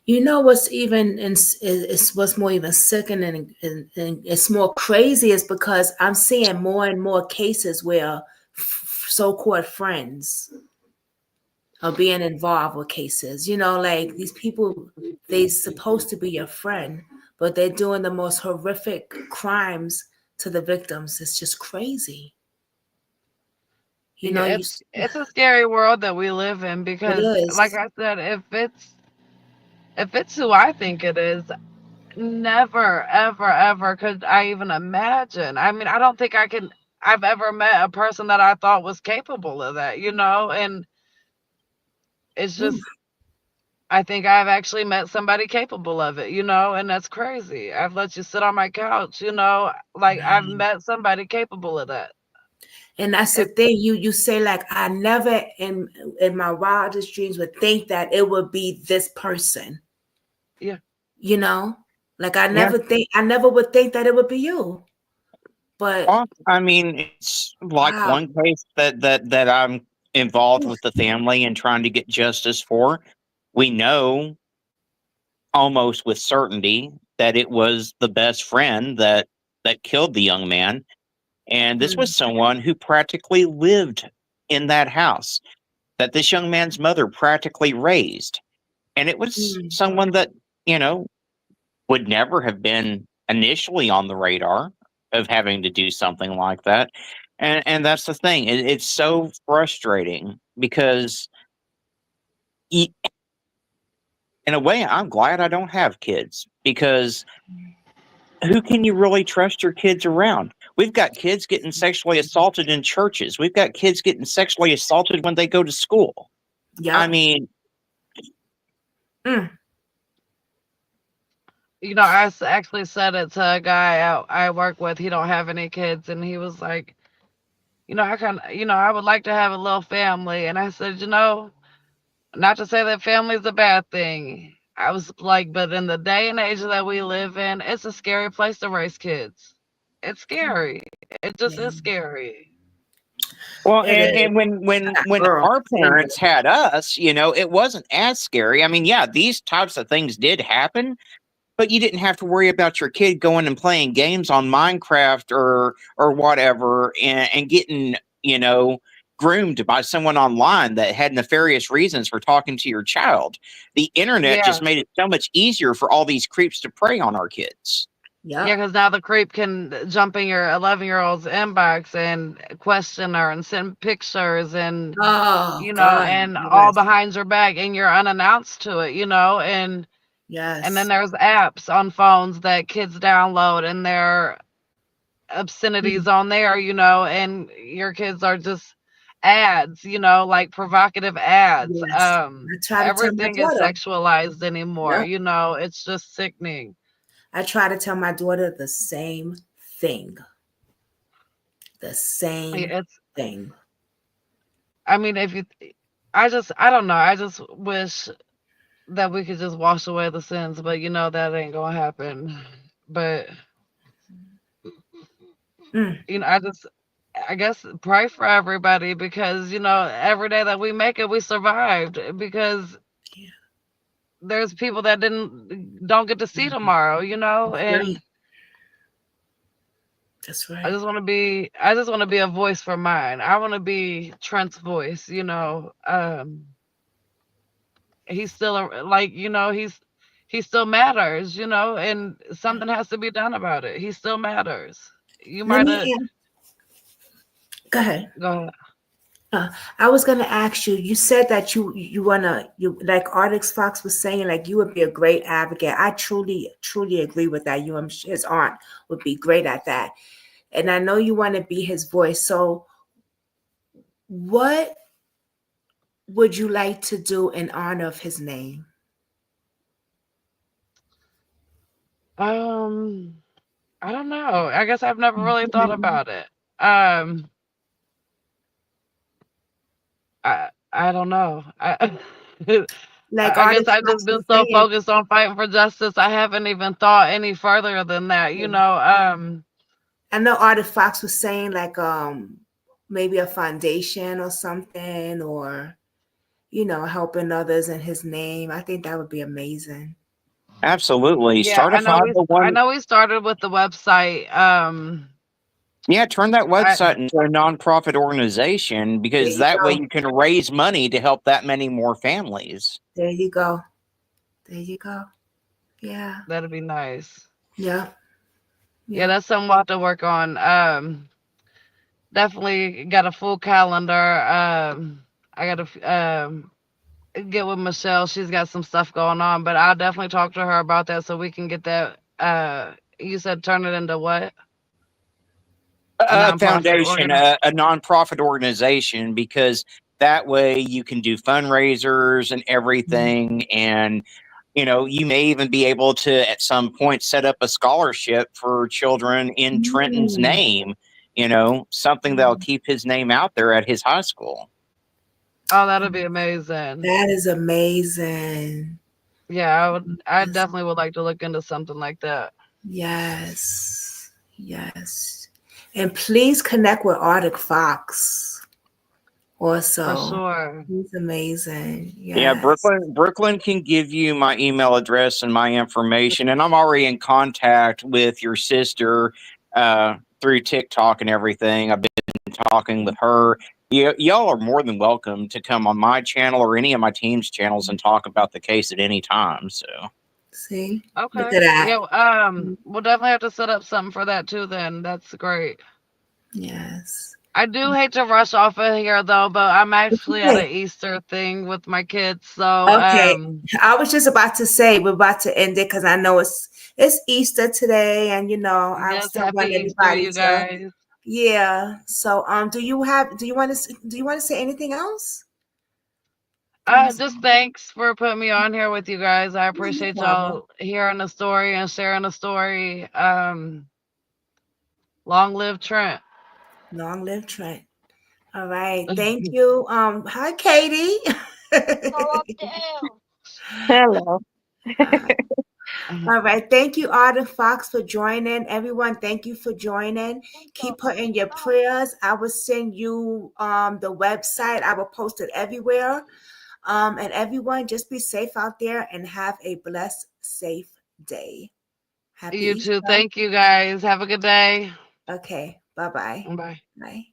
You know what's even is what's more even sickening and it's more crazy is because I'm seeing more and more cases where so-called friends or being involved with cases. You know, like these people, they supposed to be your friend, but they're doing the most horrific crimes to the victims. It's just crazy. You know, Yeah, it's a scary world that we live in, it because like is. I said, if it's who I think it is, never ever ever could I even imagine. I mean, I don't think I've ever met a person that I thought was capable of that, and it's Mm, just, I think I've actually met somebody capable of it, and that's crazy. I've let you sit on my couch, like I've right. met somebody capable of that. And that's the It, thing. You say like I never in my wildest dreams would think that it would be this person. yeah. You know, like Yeah. I never would think that it would be you. But Well, I mean, it's like wow, one case that I'm involved with the family and trying to get justice for. We know almost with certainty that it was the best friend that killed the young man, and this mm, was someone who practically lived in that house that this young man's mother practically raised, and it was mm, someone that you know would never have been initially on the radar of having to do something like that. And that's the thing. It's so frustrating because y- in a way I'm glad I don't have kids because who can you really trust your kids around? We've got kids getting sexually assaulted in churches. We've got kids getting sexually assaulted when they go to school. I yep, mean, mm, Actually said it to a guy I work with. He don't have any kids, and he was like, I would like to have a little family. And I said, not to say that family is a bad thing. I was like, but in the day and age that we live in, it's a scary place to raise kids. It's scary. It just yeah, is scary. well, it is. and when Girl, our sorry. parents had us, it wasn't as scary. I mean, yeah, these types of things did happen, but you didn't have to worry about your kid going and playing games on Minecraft or whatever and getting, groomed by someone online that had nefarious reasons for talking to your child. The internet Yeah. just made it so much easier for all these creeps to prey on our kids. Yeah, Yep. because now the creep can jump in your 11-year-old's inbox and question her and send pictures and, Oh God, and all yes, behind your back, and you're unannounced to it, and then yes. there's apps on phones that kids download, and their Mm, obscenities on there, and your kids are just ads, like provocative ads. yes. I try to tell my Everything is daughter. sexualized anymore, Yep. it's just sickening. I try to tell my daughter the same thing. The same It's thing. I mean, if you I don't know. I just wish that we could just wash away the sins, but that ain't gonna happen. But Mm, I guess pray for everybody, because every day that we make it, we survived, because yeah, there's people that don't get to see tomorrow, that's and right. That's I right. just want to be a voice for mine. I want to be Trent's voice, he's still like, he still matters, and something has to be done about it. He still matters. You Let might me have go ahead. go ahead. I was gonna ask you. You said that you wanna you like Artix Fox was saying like you would be a great advocate. I truly agree with that. You, his aunt would be great at that, and I know you want to be his voice. So, what would you like to do in honor of his name? um I don't know. I guess I've never really thought about it. um I don't know. Like I guess Artix I've just Fox been was so saying, focused on fighting for justice, I haven't even thought any further than that. I know Artix Fox was saying like maybe a foundation or something, or helping others in his name. I think that would be amazing. Absolutely. Yeah, Start a I five hundred know one. we started with the website. Yeah, turn that I, website into a nonprofit organization There because you that way go. you can raise money to help that many more families. There you go. There you go. Yeah. that'd be nice. Yeah. Yeah, that's something we'll have to work on. Definitely got a full calendar. I got to get with Michelle. She's got some stuff going on, but I'll definitely talk to her about that so we can get that. You said turn it into what? A A nonprofit foundation, organization. a nonprofit organization, because that way you can do fundraisers and everything. And, you may even be able to, at some point, set up a scholarship for children in Trenton's name, something that'll keep his name out there at his high school. Oh, that'd be amazing. That is amazing. Yeah, I definitely would like to look into something like that. Yes. Yes. And please connect with Arctic Fox also. For sure. He's amazing. Yes. Yeah, Brooklyn can give you my email address and my information, and I'm already in contact with your sister through TikTok and everything. I've been talking with her. Y'all are more than welcome to come on my channel or any of my team's channels and talk about the case at any time. So, see, Okay. look at that. Yeah. We'll definitely have to set up something for that too. Then that's great. Yes. I do hate to rush off of here though, but I'm actually at Okay. an Easter thing with my kids. So Okay. I was just about to say we're about to end it because I know it's Easter today, and I yes, still happy want Easter, everybody you to. guys. Yeah. So do you want to say anything else? Just thanks for putting me on here with you guys. I appreciate y'all hearing the story and sharing the story. Long live Trent. Long live Trent. All right. Thank you. Hi, Katie. Hello. All right. Thank you, Arden Fox, for joining. Everyone, thank you for joining. Keep putting your prayers. I will send you the website. I will post it everywhere. And everyone, just be safe out there and have a blessed, safe day. Happy You too. Easter. Thank you guys. Have a good day. Okay. Bye-bye. Bye. Bye.